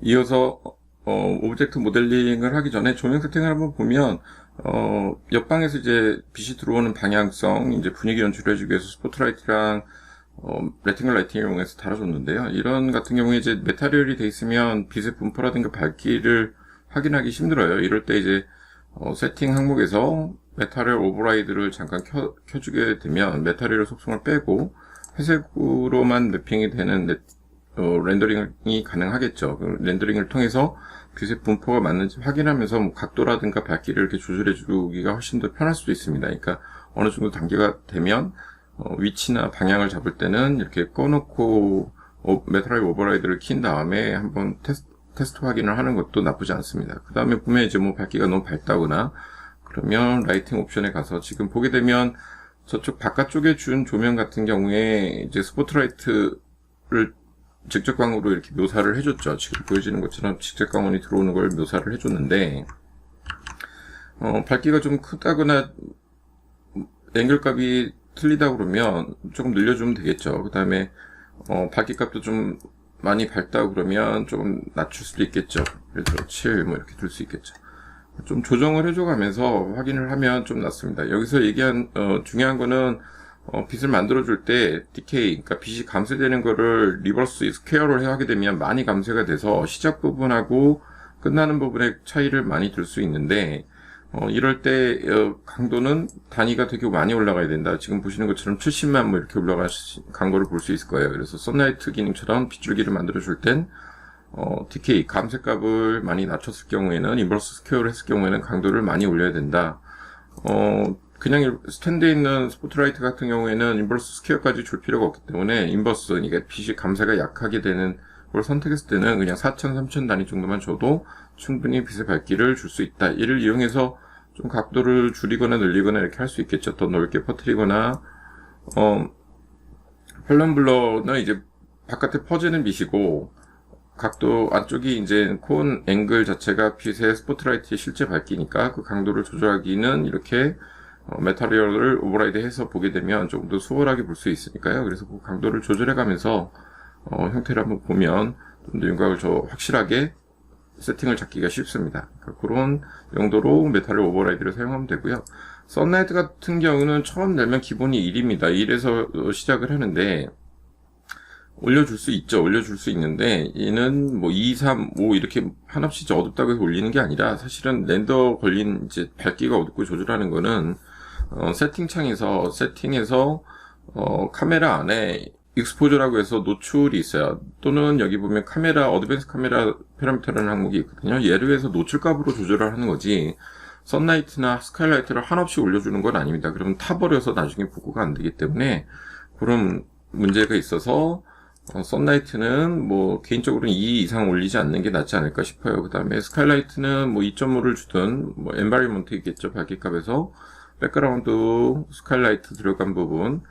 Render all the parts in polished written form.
이어서 오브젝트 모델링을 하기 전에 조명 세팅을 한번 보면 옆방에서 이제 빛이 들어오는 방향성, 이제 분위기 연출해주기 위해서 스포트라이트랑 레팅글 라이팅을 이용해서 달아줬는데요. 이런 같은 경우에 이제 메타리얼이 돼 있으면 빛의 분포라든가 밝기를 확인하기 힘들어요. 이럴 때 이제 세팅 항목에서 메타리얼 오버라이드를 잠깐 켜주게 되면 메타리얼 속성을 빼고 회색으로만 매핑이 되는 렌더링이 가능하겠죠. 그 렌더링을 통해서 빛의 분포가 맞는지 확인하면서 뭐 각도라든가 밝기를 이렇게 조절해 주기가 훨씬 더 편할 수도 있습니다. 그러니까 어느 정도 단계가 되면 위치나 방향을 잡을 때는 이렇게 꺼놓고 메타리얼 오버라이드를 킨 다음에 한번 테스트 확인을 하는 것도 나쁘지 않습니다. 그 다음에 보면 이제 뭐 밝기가 너무 밝다거나 그러면 라이팅 옵션에 가서 지금 보게 되면 저쪽 바깥쪽에 준 조명 같은 경우에 이제 스포트라이트를 직접광으로 이렇게 묘사를 해줬죠. 지금 보여지는 것처럼 직접광원이 들어오는 걸 묘사를 해줬는데 밝기가 좀 크다거나 앵글값이 틀리다 그러면 조금 늘려주면 되겠죠. 그 다음에 밝기 값도 좀 많이 밝다 그러면 조금 낮출 수도 있겠죠. 그래서 7 뭐 이렇게 둘 수 있겠죠. 좀 조정을 해줘가면서 확인을 하면 좀 낫습니다. 여기서 얘기한 중요한 거는 빛을 만들어줄 때 디케이, 그러니까 빛이 감쇄되는 거를 리버스 스퀘어를 하게 되면 많이 감쇄가 돼서 시작 부분하고 끝나는 부분의 차이를 많이 들 수 있는데 이럴 때 강도는 단위가 되게 많이 올라가야 된다. 지금 보시는 것처럼 70만 뭐 이렇게 올라간 거를 볼 수 있을 거예요. 그래서 썬라이트 기능처럼 빗줄기를 만들어줄 땐 디케이, 감쇄값을 많이 낮췄을 경우에는, 인버스 스퀘어를 했을 경우에는 강도를 많이 올려야 된다. 그냥 스탠드에 있는 스포트라이트 같은 경우에는 인버스 스퀘어까지 줄 필요가 없기 때문에, 인버스, 그러니까 빛이 감쇄가 약하게 되는 걸 선택했을 때는 그냥 4,000, 3,000 단위 정도만 줘도 충분히 빛의 밝기를 줄 수 있다. 이를 이용해서 좀 각도를 줄이거나 늘리거나 이렇게 할 수 있겠죠. 더 넓게 퍼뜨리거나, 펠런 블러는 이제 바깥에 퍼지는 빛이고, 각도 안쪽이 이제 콘 앵글 자체가 빛의 스포트라이트의 실제 밝기니까 그 강도를 조절하기는 이렇게 메타리얼을 오버라이드 해서 보게 되면 조금 더 수월하게 볼 수 있으니까요. 그래서 그 강도를 조절해 가면서 형태를 한번 보면 좀 더 윤곽을 확실하게 세팅을 잡기가 쉽습니다. 그러니까 그런 용도로 메타리얼 오버라이드를 사용하면 되고요. 썬라이트 같은 경우는 처음 내면 기본이 1입니다. 1에서 시작을 하는데 올려줄 수 있죠. 올려줄 수 있는데 얘는 뭐 2, 3, 5 이렇게 한없이 어둡다고 해서 올리는 게 아니라 사실은 렌더 걸린 이제 밝기가 어둡고 조절하는 거는 세팅창에서 세팅해서 카메라 안에 익스포저라고 해서 노출이 있어요. 또는 여기 보면 카메라 어드밴스 카메라 파라미터라는 항목이 있거든요. 얘를 해서 노출값으로 조절을 하는 거지 선라이트나 스카이라이트를 한없이 올려주는 건 아닙니다. 그러면 타버려서 나중에 보고가 안 되기 때문에 그런 문제가 있어서 선라이트는 뭐 개인적으로는 2 이상 올리지 않는 게 낫지 않을까 싶어요. 그 다음에 스카이라이트는 뭐 2.5를 주든 뭐 엔바이먼트 있겠죠. 밝기값에서 백그라운드 스카이라이트 들어간 부분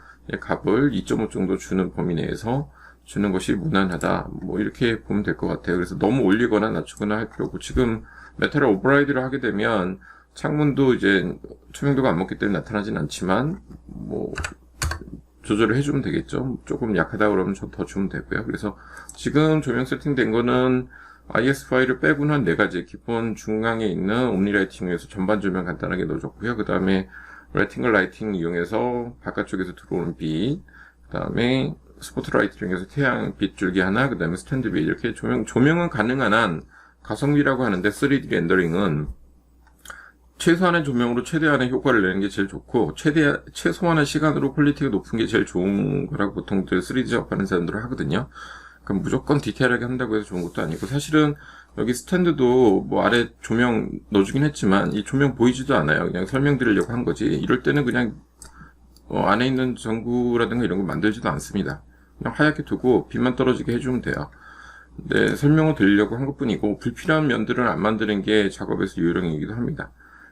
값을 2.5 정도 주는 범위 내에서 주는 것이 무난하다. 뭐 이렇게 보면 될 것 같아요. 그래서 너무 올리거나 낮추거나 할 필요 없고 지금 메탈 오버라이드를 하게 되면 창문도 이제 투명도가 안 먹기 때문에 나타나진 않지만 뭐 조절을 해주면 되겠죠. 조금 약하다 그러면 더 주면 되고요. 그래서 지금 조명 세팅된 거는 IS 파일을 빼고는 한 4가지 기본 중앙에 있는 옴니라이팅에서 전반 조명 간단하게 넣어줬고요. 그 다음에 레팅글 라이팅 이용해서 바깥쪽에서 들어오는 빛, 그 다음에 스포트라이트 중에서 태양 빛 줄기 하나, 그 다음에 스탠드 빛 이렇게 조명은 가능한 한 가성비라고 하는데 3D 렌더링은 최소한의 조명으로 최대한의 효과를 내는 게 제일 좋고 최소한의 시간으로 퀄리티가 높은 게 제일 좋은 거라고 보통들 3D 작업하는 사람들은 하거든요. 그럼 무조건 디테일하게 한다고 해서 좋은 것도 아니고 사실은 여기 스탠드도 뭐 아래 조명 넣어주긴 했지만 이 조명 보이지도 않아요. 그냥 설명드리려고 한 거지. 이럴 때는 그냥 안에 있는 전구라든가 이런 거 만들지도 않습니다. 그냥 하얗게 두고 빛만 떨어지게 해주면 돼요. 네, 설명을 드리려고 한 것뿐이고 불필요한 면들은 안 만드는 게 작업에서 요령이기도 합니다.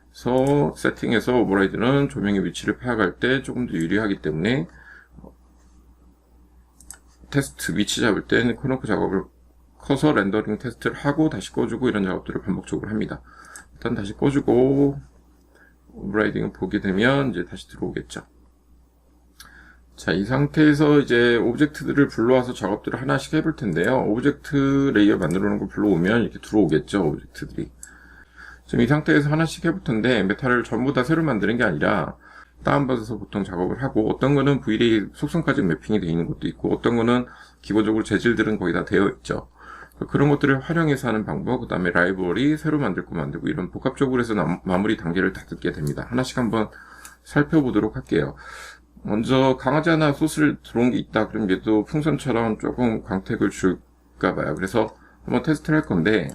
그래서 세팅에서 오버라이드는 조명의 위치를 파악할 때 조금 더 유리하기 때문에 테스트 위치 잡을 때는 켜놓고 작업을 커서 렌더링 테스트를 하고 다시 꺼주고 이런 작업들을 반복적으로 합니다. 일단 다시 꺼주고 오버라이딩을 보게 되면 이제 다시 들어오겠죠. 자, 이 상태에서 이제 오브젝트들을 불러와서 작업들을 하나씩 해볼 텐데요. 오브젝트 레이어 만들어 놓은 거 불러오면 이렇게 들어오겠죠, 오브젝트들이. 지금 이 상태에서 하나씩 해볼 텐데, 메탈을 전부 다 새로 만드는 게 아니라, 다운받아서 보통 작업을 하고, 어떤 거는 V-Ray 속성까지 매핑이 되어 있는 것도 있고, 어떤 거는 기본적으로 재질들은 거의 다 되어 있죠. 그런 것들을 활용해서 하는 방법, 그 다음에 라이브러리, 새로 만들 거 만들고, 이런 복합적으로 해서 마무리 단계를 다 듣게 됩니다. 하나씩 한번 살펴보도록 할게요. 먼저 강아지 하나 소스를 들어온 게 있다. 그럼 얘도 풍선처럼 조금 광택을 줄까 봐요. 그래서 한번 테스트를 할 건데,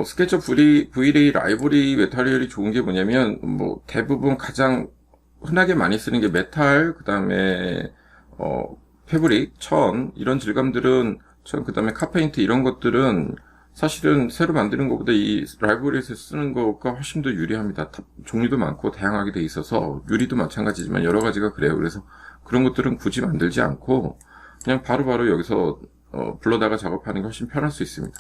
스케치업 V-Ray 라이브러리 메타리얼이 좋은 게 뭐냐면, 뭐, 대부분 가장 흔하게 많이 쓰는 게 메탈, 그 다음에, 패브릭, 천, 이런 질감들은, 그 다음에 카페인트 이런 것들은 사실은 새로 만드는 것보다 이 라이브러리에서 쓰는 것과 훨씬 더 유리합니다. 종류도 많고 다양하게 돼 있어서 유리도 마찬가지지만 여러 가지가 그래요. 그래서 그런 것들은 굳이 만들지 않고 그냥 바로바로 여기서 불러다가 작업하는 게 훨씬 편할 수 있습니다.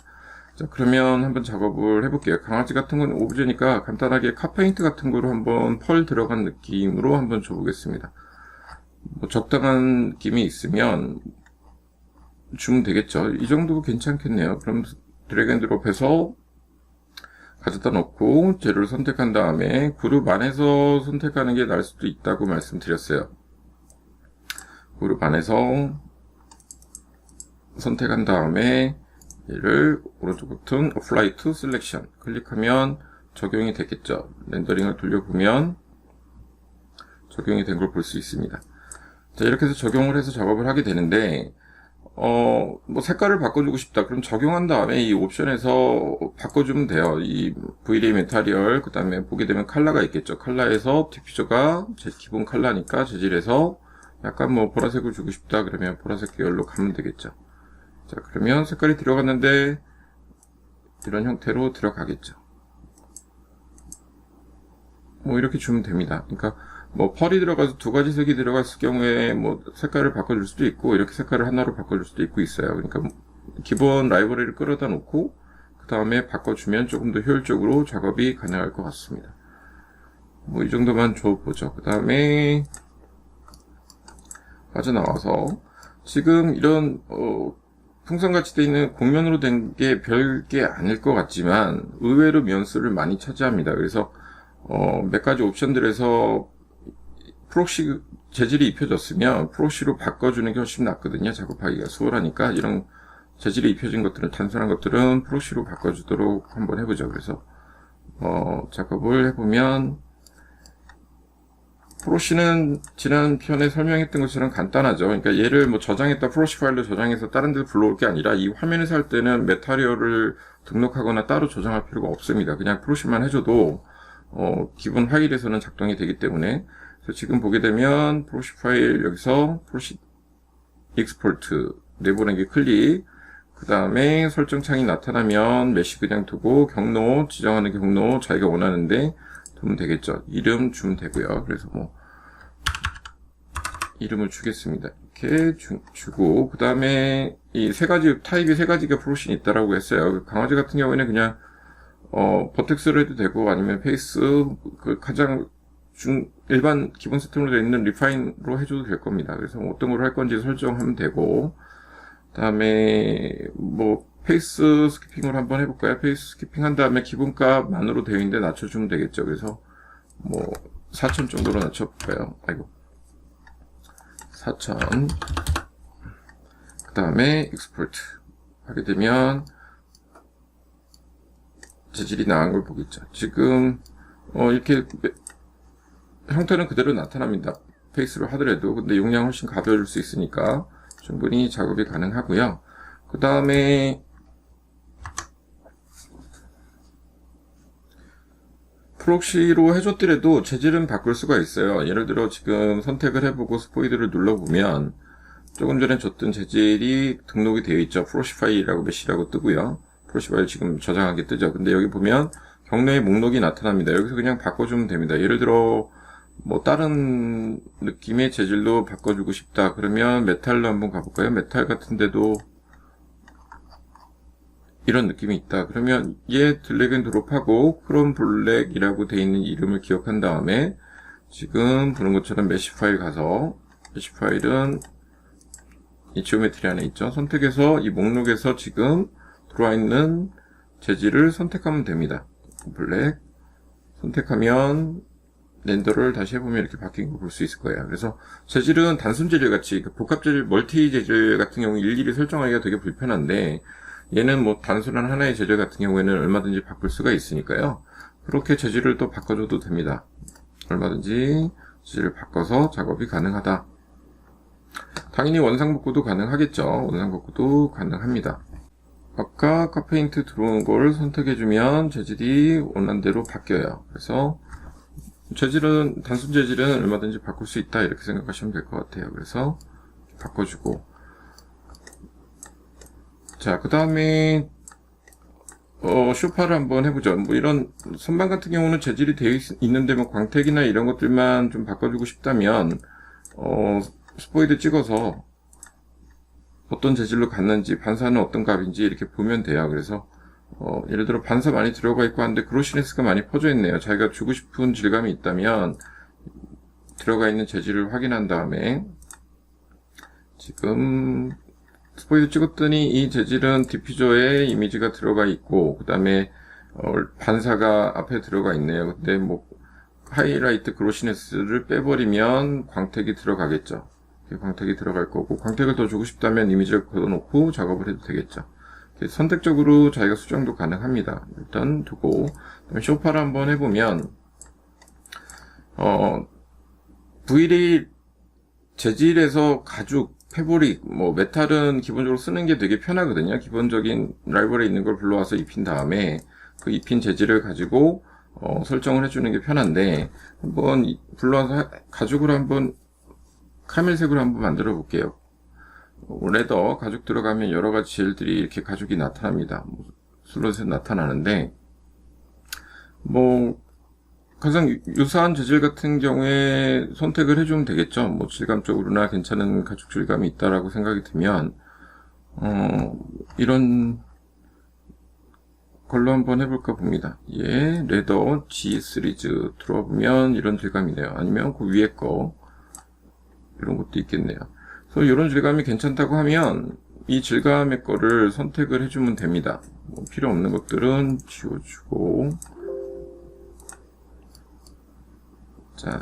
자, 그러면 한번 작업을 해볼게요. 강아지 같은 건 오브제니까 간단하게 카페인트 같은 거로 한번 펄 들어간 느낌으로 한번 줘보겠습니다. 뭐 적당한 느낌이 있으면 주면 되겠죠. 이 정도 괜찮겠네요. 그럼 드래그 앤 드롭해서 가져다 놓고 재료를 선택한 다음에 그룹 안에서 선택하는 게 나을 수도 있다고 말씀드렸어요. 그룹 안에서 선택한 다음에 얘를 오른쪽 버튼 Apply to Selection 클릭하면 적용이 되겠죠. 렌더링을 돌려보면 적용이 된 걸 볼 수 있습니다. 자, 이렇게 해서 적용을 해서 작업을 하게 되는데 뭐 색깔을 바꿔주고 싶다. 그럼 적용한 다음에 이 옵션에서 바꿔주면 돼요. 이 V-Ray 메타리얼, 그 다음에 보게 되면 컬러가 있겠죠. 컬러에서 디퓨저가 제 기본 컬러니까 재질에서 약간 뭐 보라색을 주고 싶다. 그러면 보라색 계열로 가면 되겠죠. 자, 그러면 색깔이 들어갔는데 이런 형태로 들어가겠죠. 뭐 이렇게 주면 됩니다. 그러니까 뭐 펄이 들어가서 두 가지 색이 들어갔을 경우에 뭐 색깔을 바꿔줄 수도 있고 이렇게 색깔을 하나로 바꿔줄 수도 있고 있어요. 그러니까 기본 라이브러리를 끌어다 놓고 그 다음에 바꿔주면 조금 더 효율적으로 작업이 가능할 것 같습니다. 뭐 이 정도만 줘보죠. 그 다음에 빠져나와서 지금 이런 풍선같이 되어 있는 곡면으로 된 게 별게 아닐 것 같지만 의외로 면수를 많이 차지합니다. 그래서 몇 가지 옵션들에서 프록시 재질이 입혀졌으면 프록시로 바꿔주는 게 훨씬 낫거든요. 작업하기가 수월하니까 이런 재질이 입혀진 것들은 단순한 것들은 프록시로 바꿔주도록 한번 해보죠. 그래서 작업을 해보면 프록시는 지난 편에 설명했던 것처럼 간단하죠. 그러니까 얘를 뭐 저장했다 프록시 파일로 저장해서 다른 데 불러올 게 아니라 이 화면에서 할 때는 메타리얼을 등록하거나 따로 저장할 필요가 없습니다. 그냥 프록시만 해줘도 기본 파일에서는 작동이 되기 때문에 그래서 지금 보게 되면 프록시 파일 여기서 프록시 익스포트 내보내기 클릭 그 다음에 설정 창이 나타나면 메시 그냥 두고 경로 지정하는 경로 자기가 원하는데 두면 되겠죠. 이름 주면 되고요. 그래서 뭐 이름을 주겠습니다. 이렇게 주고 그 다음에 이 세 가지 타입이 세 가지가 프록시는 있다라고 했어요. 강아지 같은 경우에는 그냥 버텍스로 해도 되고 아니면 페이스 그 가장 일반 기본 세팅으로 되어 있는 리파인으로 해줘도 될 겁니다. 그래서 어떤 걸 할 건지 설정하면 되고 그 다음에 뭐 페이스 스키핑을 한번 해볼까요? 페이스 스키핑 한 다음에 기본값만으로 되어 있는데 낮춰주면 되겠죠. 그래서 뭐 4,000 정도로 낮춰볼까요? 아이고 4,000 그 다음에 익스포트 하게 되면 재질이 나은 걸 보겠죠. 지금 이렇게 형태는 그대로 나타납니다. 페이스로 하더라도. 근데 용량 훨씬 가벼울 수 있으니까 충분히 작업이 가능하고요. 그 다음에 프록시로 해줬더라도 재질은 바꿀 수가 있어요. 예를 들어 지금 선택을 해보고 스포이드를 눌러보면 조금 전에 줬던 재질이 등록이 되어 있죠. 프록시 파일이라고 메시라고 뜨고요. 프록시 파일 지금 저장한 게 뜨죠. 근데 여기 보면 경로의 목록이 나타납니다. 여기서 그냥 바꿔주면 됩니다. 예를 들어 뭐 다른 느낌의 재질로 바꿔주고 싶다. 그러면 메탈로 한번 가볼까요? 메탈 같은데도 이런 느낌이 있다. 그러면 얘 드래그 앤 드롭하고 크롬 블랙이라고 되어 있는 이름을 기억한 다음에 지금 보는 것처럼 메시 파일 가서, 메시 파일은 이 지오메트리 안에 있죠. 선택해서 이 목록에서 지금 들어와 있는 재질을 선택하면 됩니다. 블랙 선택하면 렌더를 다시 해보면 이렇게 바뀐 걸 볼 수 있을 거예요. 그래서 재질은 단순 재질 같이 복합 재질, 멀티 재질 같은 경우 일일이 설정하기가 되게 불편한데, 얘는 뭐 단순한 하나의 재질 같은 경우에는 얼마든지 바꿀 수가 있으니까요. 그렇게 재질을 또 바꿔줘도 됩니다. 얼마든지 재질을 바꿔서 작업이 가능하다. 당연히 원상복구도 가능하겠죠. 원상복구도 가능합니다. 아까 컷페인트 들어온 걸 선택해주면 재질이 원하는 대로 바뀌어요. 그래서 재질은, 단순 재질은 얼마든지 바꿀 수 있다, 이렇게 생각하시면 될 것 같아요. 그래서 바꿔주고, 자, 그 다음에 쇼파를 한번 해보죠. 뭐 이런 선반 같은 경우는 재질이 되어 있는데 뭐 광택이나 이런 것들만 좀 바꿔주고 싶다면 스포이드 찍어서 어떤 재질로 갔는지, 반사는 어떤 값인지 이렇게 보면 돼요. 그래서 예를 들어 반사 많이 들어가 있고 한데 그로시네스가 많이 퍼져 있네요. 자기가 주고 싶은 질감이 있다면 들어가 있는 재질을 확인한 다음에, 지금 스포이드 찍었더니 이 재질은 디퓨저에 이미지가 들어가 있고, 그 다음에 반사가 앞에 들어가 있네요. 근데 뭐 하이라이트 그로시네스를 빼버리면 광택이 들어가겠죠. 광택이 들어갈 거고, 광택을 더 주고 싶다면 이미지를 걷어놓고 작업을 해도 되겠죠. 선택적으로 자기가 수정도 가능합니다. 일단 두고, 그다음에 쇼파를 한번 해보면 V1 재질에서 가죽, 패브릭, 뭐 메탈은 기본적으로 쓰는 게 되게 편하거든요. 기본적인 라이브러리에 있는 걸 불러와서 입힌 다음에 그 입힌 재질을 가지고 설정을 해주는 게 편한데, 한번 불러와서 가죽으로 한번 카멜색으로 한번 만들어 볼게요. 레더 가죽 들어가면 여러 가지 재질들이 이렇게 가죽이 나타납니다. 슬롯에 나타나는데, 뭐 가장 유사한 재질 같은 경우에 선택을 해주면 되겠죠. 뭐 질감적으로나 괜찮은 가죽 질감이 있다라고 생각이 들면 이런 걸로 한번 해볼까 봅니다. 예, 레더 G 시리즈 들어와 보면 이런 질감이네요. 아니면 그 위에 거 이런 것도 있겠네요. 그래서 이런 질감이 괜찮다고 하면 이 질감의 거를 선택을 해주면 됩니다. 뭐 필요 없는 것들은 지워주고, 자,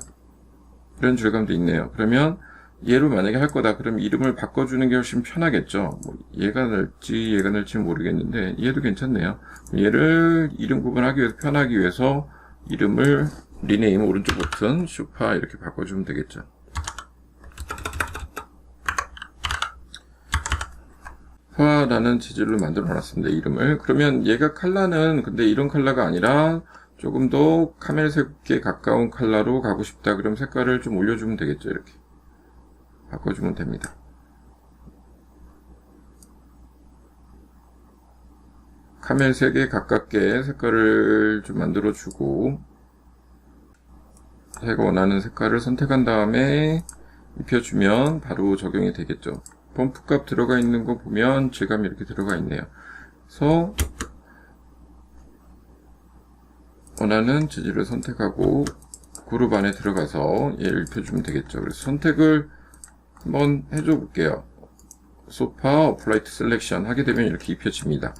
이런 질감도 있네요. 그러면 얘로 만약에 할 거다, 그럼 이름을 바꿔주는 게 훨씬 편하겠죠. 뭐 얘가 날지 모르겠는데 얘도 괜찮네요. 얘를 이름 구분하기 위해서, 편하기 위해서 이름을 리네임 오른쪽 버튼 쇼파 이렇게 바꿔주면 되겠죠. 화라는 재질로 만들어 놨습니다. 이름을. 그러면 얘가 컬러는 근데 이런 컬러가 아니라 조금 더 카멜색에 가까운 컬러로 가고 싶다. 그럼 색깔을 좀 올려주면 되겠죠. 이렇게 바꿔주면 됩니다. 카멜색에 가깝게 색깔을 좀 만들어주고, 제가 원하는 색깔을 선택한 다음에 입혀주면 바로 적용이 되겠죠. 범프 값 들어가 있는 거 보면 질감이 이렇게 들어가 있네요. 그래서 원하는 재질을 선택하고 그룹 안에 들어가서 얘를 입혀주면 되겠죠. 그래서 선택을 한번 해줘 볼게요. 소파 어플라이트 셀렉션 하게 되면 이렇게 입혀집니다.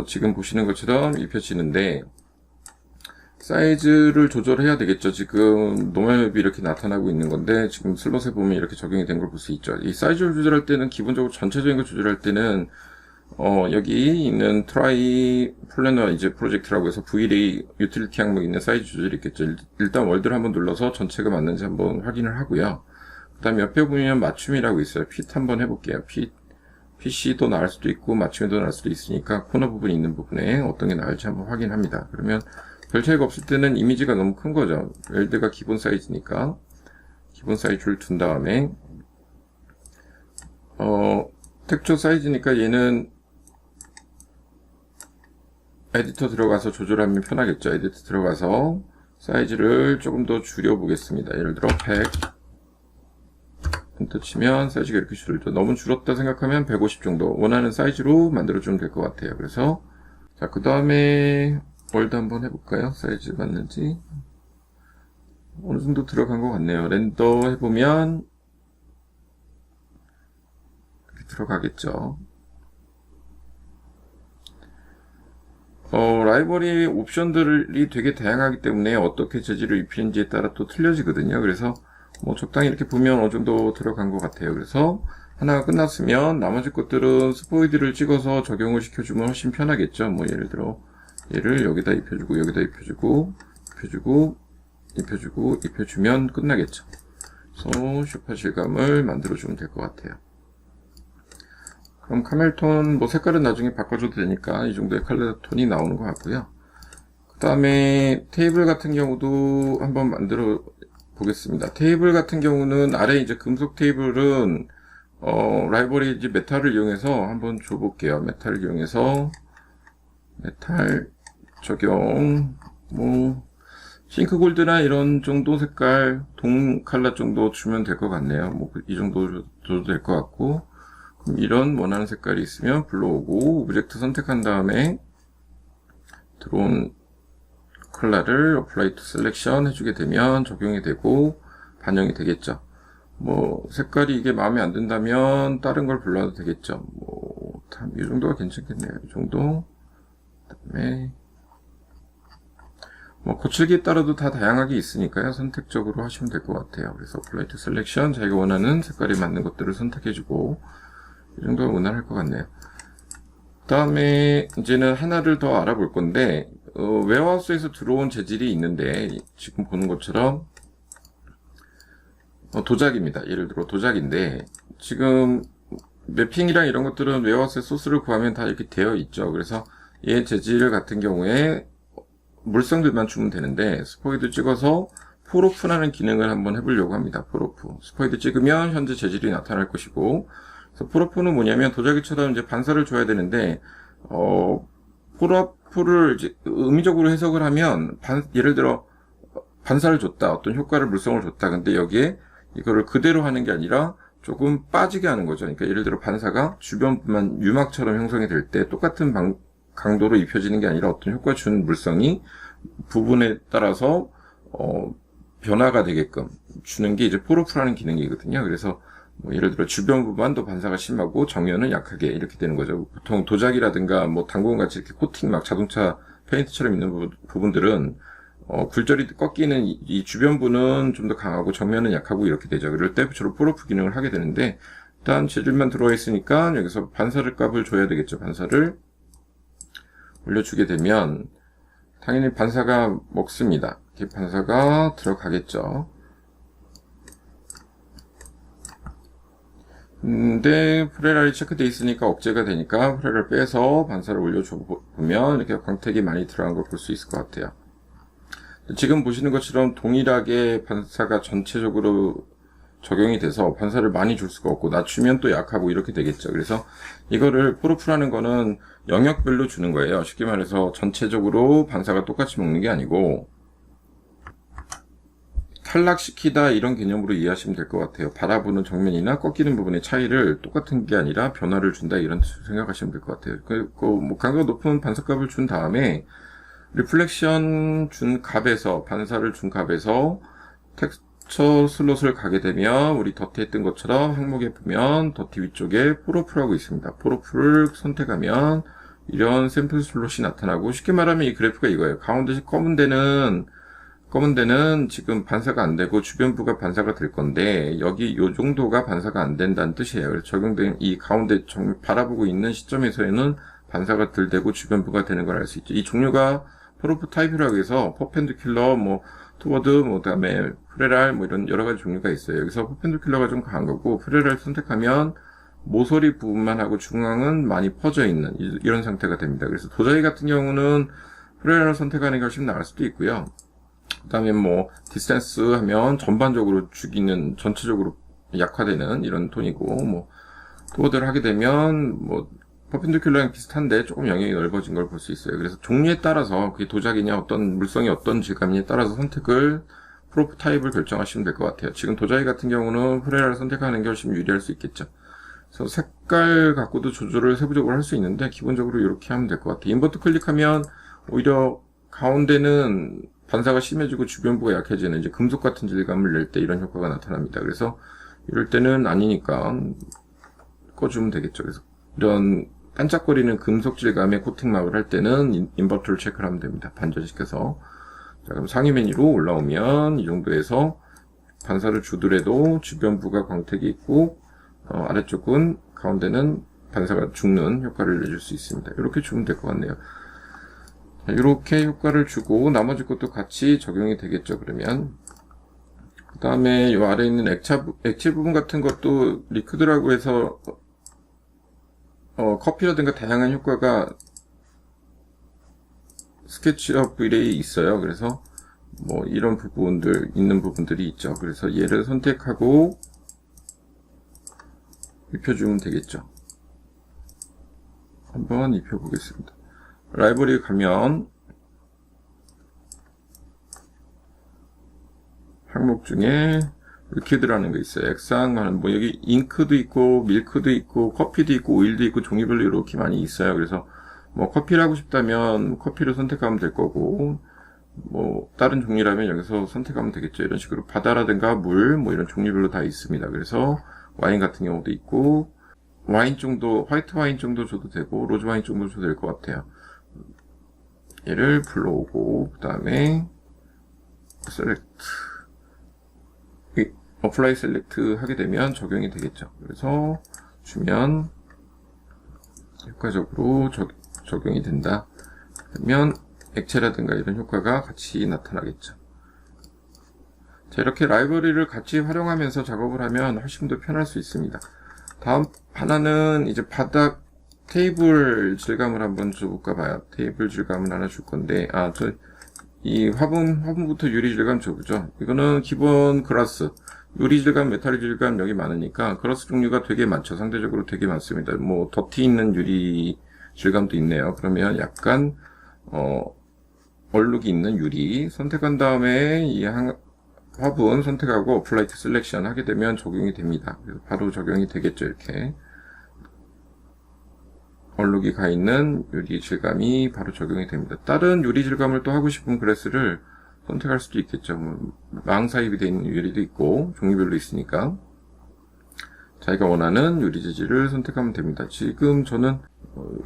지금 보시는 것처럼 입혀지는데, 사이즈를 조절해야 되겠죠. 지금 노멀 맵이 이렇게 나타나고 있는 건데, 지금 슬롯에 보면 이렇게 적용이 된 걸 볼 수 있죠. 이 사이즈를 조절할 때는, 기본적으로 전체적인 걸 조절할 때는 여기 있는 트라이 플래너 이제 프로젝트라고 해서 V1 유틸리티 항목에 있는 사이즈 조절이 있겠죠. 일단 월드를 한번 눌러서 전체가 맞는지 한번 확인을 하고요. 그 다음에 옆에 보면 맞춤이라고 있어요. 핏 한번 해볼게요. 핏이 더 나을 수도 있고 맞춤이 더 나을 수도 있으니까 코너 부분이 있는 부분에 어떤 게 나을지 한번 확인합니다. 그러면 별 차이가 없을 때는 이미지가 너무 큰 거죠. 웰드가 기본 사이즈니까 기본 사이즈를 둔 다음에 텍스처 사이즈니까 얘는 에디터 들어가서 조절하면 편하겠죠. 에디터 들어가서 사이즈를 조금 더 줄여 보겠습니다. 예를 들어 100 엔터 치면 사이즈가 이렇게 줄죠. 너무 줄었다 생각하면 150 정도 원하는 사이즈로 만들어주면 될 것 같아요. 그래서 자, 그 다음에 월드 한번 해볼까요? 사이즈 맞는지. 어느 정도 들어간 것 같네요. 렌더 해보면 이렇게 들어가겠죠. 라이브러리 옵션들이 되게 다양하기 때문에 어떻게 재질을 입히는지에 따라 또 틀려지거든요. 그래서 뭐 적당히 이렇게 보면 어느 정도 들어간 것 같아요. 그래서 하나가 끝났으면 나머지 것들은 스포이드를 찍어서 적용을 시켜주면 훨씬 편하겠죠. 뭐 예를 들어 얘를 여기다 입혀주고 여기다 입혀주고 입혀주면 끝나겠죠. 그래서 슈퍼 실감을 만들어주면 될 것 같아요. 그럼 카멜톤 뭐 색깔은 나중에 바꿔줘도 되니까 이 정도의 컬러 톤이 나오는 것 같고요. 그 다음에 테이블 같은 경우도 한번 만들어 보겠습니다. 테이블 같은 경우는 아래 이제 금속 테이블은 라이브러리 이제 메탈을 이용해서 한번 줘볼게요. 메탈을 이용해서 메탈 적용 뭐 싱크 골드나 이런 정도 색깔 동 컬러 정도 주면 될 것 같네요. 뭐 이 정도 줘도 될 것 같고, 그럼 이런 원하는 색깔이 있으면 불러오고 오브젝트 선택한 다음에 들어온 컬러를 어플라이 투 셀렉션 해주게 되면 적용이 되고 반영이 되겠죠. 뭐 색깔이 이게 마음에 안 든다면 다른 걸 불러도 되겠죠. 뭐 이 정도가 괜찮겠네요. 이 정도. 그다음에 뭐 고칠기에 따라도 다 다양하게 있으니까요. 선택적으로 하시면 될 것 같아요. 그래서 어플라이 투 셀렉션 자기가 원하는 색깔이 맞는 것들을 선택해주고 이 정도가 무난할 것 같네요. 그 다음에 이제는 하나를 더 알아볼 건데 웨어하우스에서 들어온 재질이 있는데 지금 보는 것처럼 도자기입니다. 예를 들어 도자기인데 지금 매핑이랑 이런 것들은 웨어하우스의 소스를 구하면 다 이렇게 되어 있죠. 그래서 얘 재질 같은 경우에 물성들만 주면 되는데 스포이드 찍어서 폴오프라는 기능을 한번 해보려고 합니다. 폴오프 스포이드 찍으면 현재 재질이 나타날 것이고, 그래서 폴오프는 뭐냐면 도자기처럼 이제 반사를 줘야 되는데 폴오프를 이제 의미적으로 해석을 하면 예를 들어 반사를 줬다, 어떤 효과를 물성을 줬다. 근데 여기에 이거를 그대로 하는 게 아니라 조금 빠지게 하는 거죠. 그러니까 예를 들어 반사가 주변만 유막처럼 형성이 될 때 똑같은 강도로 입혀지는 게 아니라 어떤 효과 준 물성이 부분에 따라서 변화가 되게끔 주는 게 이제 폴오프라는 기능이거든요. 그래서 뭐 예를 들어 주변 부분만 더 반사가 심하고 정면은 약하게 이렇게 되는 거죠. 보통 도자기라든가 뭐 당근같이 이렇게 코팅 막 자동차 페인트처럼 있는 부분들은 굴절이 꺾이는 이 주변부는 좀 더 강하고 정면은 약하고 이렇게 되죠. 그럴 때 주로 폴오프 기능을 하게 되는데, 일단 재질만 들어와 있으니까 여기서 반사를 값을 줘야 되겠죠. 반사를 올려주게 되면 당연히 반사가 먹습니다. 이렇게 반사가 들어가겠죠. 근데 프레랄이 체크되어 있으니까 억제가 되니까 프레랄을 빼서 반사를 올려줘 보면 이렇게 광택이 많이 들어간 걸 볼 수 있을 것 같아요. 지금 보시는 것처럼 동일하게 반사가 전체적으로 적용이 돼서 반사를 많이 줄 수가 없고 낮추면 또 약하고 이렇게 되겠죠. 그래서 이거를 폴오프라는 거는 영역별로 주는 거예요. 쉽게 말해서 전체적으로 반사가 똑같이 먹는 게 아니고 탈락시키다 이런 개념으로 이해하시면 될 것 같아요. 바라보는 정면이나 꺾이는 부분의 차이를 똑같은 게 아니라 변화를 준다 이런 생각하시면 될 것 같아요. 뭐 강도가 높은 반사값을 준 다음에 리플렉션 준 값에서 반사를 준 값에서 텍스처 슬롯을 가게 되면 우리 더티 했던 것처럼 항목에 보면 더티 위쪽에 폴오프라고 있습니다. 폴오프를 선택하면 이런 샘플 슬롯이 나타나고, 쉽게 말하면 이 그래프가 이거예요. 가운데 검은 데는 지금 반사가 안 되고 주변부가 반사가 될 건데 여기 요 정도가 반사가 안 된다는 뜻이에요. 그래서 적용된 이 가운데 바라보고 있는 시점에서는 반사가 덜 되고 주변부가 되는 걸 알 수 있죠. 이 종류가 폴오프 타입이라고 해서 퍼펜디큘러, 뭐 투워드, 뭐 그다음에 프레랄, 뭐 이런 여러 가지 종류가 있어요. 여기서 퍼펜디큘러가 좀 강한 거고 프레랄 선택하면 모서리 부분만 하고 중앙은 많이 퍼져 있는 이런 상태가 됩니다. 그래서 도자기 같은 경우는 프레랄을 선택하는 게 훨씬 나을 수도 있고요. 그다음에 뭐 디스텐스 하면 전반적으로 죽이는, 전체적으로 약화되는 이런 톤이고, 뭐 투워드를 하게 되면 뭐 퍼펜디큘러랑 비슷한데 조금 영역이 넓어진 걸 볼 수 있어요. 그래서 종류에 따라서 그게 도자기냐 어떤 물성이 어떤 질감이냐에 따라서 선택을 폴오프 타입을 결정하시면 될 것 같아요. 지금 도자기 같은 경우는 프레라를 선택하는 게 훨씬 유리할 수 있겠죠. 그래서 색깔 갖고도 조절을 세부적으로 할 수 있는데 기본적으로 이렇게 하면 될 것 같아요. 인버트 클릭하면 오히려 가운데는 반사가 심해지고 주변부가 약해지는 이제 금속 같은 질감을 낼 때 이런 효과가 나타납니다. 그래서 이럴 때는 아니니까 꺼주면 되겠죠. 그래서 이런 반짝거리는 금속 질감의 코팅 마블 할 때는 인버터를 체크를 하면 됩니다. 반전시켜서. 자, 그럼 상위 메뉴로 올라오면 이 정도에서 반사를 주더라도 주변부가 광택이 있고 아래쪽은 가운데는 반사가 죽는 효과를 내줄 수 있습니다. 이렇게 주면 될 것 같네요. 자, 이렇게 효과를 주고 나머지 것도 같이 적용이 되겠죠. 그러면 그 다음에 이 아래에 있는 액체 부분 같은 것도 리퀴드라고 해서 커피라든가 다양한 효과가 스케치업 V-Ray에 있어요. 그래서 뭐 이런 부분들 있는 부분들이 있죠. 그래서 얘를 선택하고 입혀주면 되겠죠. 한번 입혀보겠습니다. 라이브러리 가면 항목 중에 리퀴드라는 거 있어요. 액상, 뭐 여기 잉크도 있고 밀크도 있고 커피도 있고 오일도 있고 종류별로 이렇게 많이 있어요. 그래서 뭐 커피를 하고 싶다면 커피를 선택하면 될 거고 뭐 다른 종류라면 여기서 선택하면 되겠죠. 이런 식으로 바다라든가 물 뭐 이런 종류별로 다 있습니다. 그래서 와인 같은 경우도 있고 와인 정도 화이트 와인 정도 줘도 되고 로즈 와인 정도 줘도 될 것 같아요. 얘를 불러오고 그 다음에 셀렉트 어플라이 셀렉트 하게 되면 적용이 되겠죠. 그래서 주면 효과적으로 적용이 된다. 그러면 액체라든가 이런 효과가 같이 나타나겠죠. 자, 이렇게 라이브러리를 같이 활용하면서 작업을 하면 훨씬 더 편할 수 있습니다. 다음 하나는 이제 바닥 테이블 질감을 한번 줘볼까 봐요. 테이블 질감을 하나 줄 건데, 이 화분부터 유리 질감 줘보죠. 이거는 기본 그라스. 유리 질감, 메탈 질감 여기 많으니까 그라스 종류가 되게 많죠. 상대적으로 되게 많습니다. 뭐 덧티 있는 유리 질감도 있네요. 그러면 약간 얼룩이 있는 유리 선택한 다음에 이 화분 선택하고 어플라이 투 셀렉션 하게 되면 적용이 됩니다. 그래서 바로 적용이 되겠죠. 이렇게 얼룩이 가 있는 유리 질감이 바로 적용이 됩니다. 다른 유리 질감을 또 하고 싶은 그래스를 선택할 수도 있겠죠. 망사입이 되어 있는 유리도 있고 종류별로 있으니까 자기가 원하는 유리 재질을 선택하면 됩니다. 지금 저는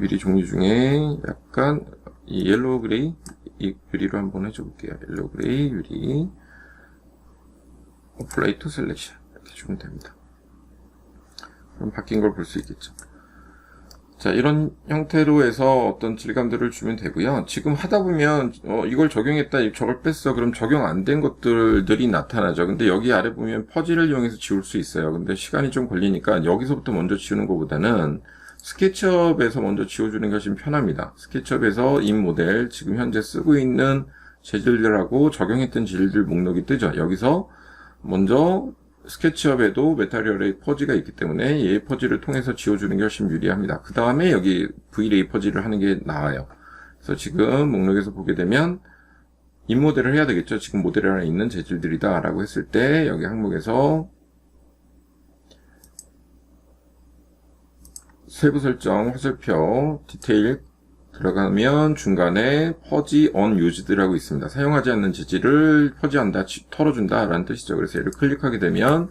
유리 종류 중에 약간 이 옐로우 그레이 이 유리로 한번 해줘 볼게요. 옐로우 그레이 유리 어플라이 투 셀렉션 이렇게 주면 됩니다. 그럼 바뀐 걸 볼 수 있겠죠. 자, 이런 형태로 해서 어떤 질감들을 주면 되고요. 지금 하다 보면 이걸 적용했다, 저걸 뺐어. 그럼 적용 안 된 것들이 나타나죠. 근데 여기 아래 보면 퍼즐을 이용해서 지울 수 있어요. 근데 시간이 좀 걸리니까 여기서부터 먼저 지우는 것보다는 스케치업에서 먼저 지워주는 것이 좀 편합니다. 스케치업에서 인 모델, 지금 현재 쓰고 있는 재질들하고 적용했던 재질들 목록이 뜨죠. 여기서 먼저 스케치업에도 메타리얼의 퍼지가 있기 때문에 얘 퍼지를 통해서 지워주는 게 훨씬 유리합니다. 그 다음에 여기 V-Ray 퍼지를 하는 게 나아요. 그래서 지금 목록에서 보게 되면 인 모델을 해야 되겠죠. 지금 모델 안에 있는 재질들이다 라고 했을 때 여기 항목에서 세부 설정, 화살표, 디테일 들어가면 중간에 퍼지 unUsed라고 있습니다. 사용하지 않는 재질을 퍼지한다, 털어준다 라는 뜻이죠. 그래서 얘를 클릭하게 되면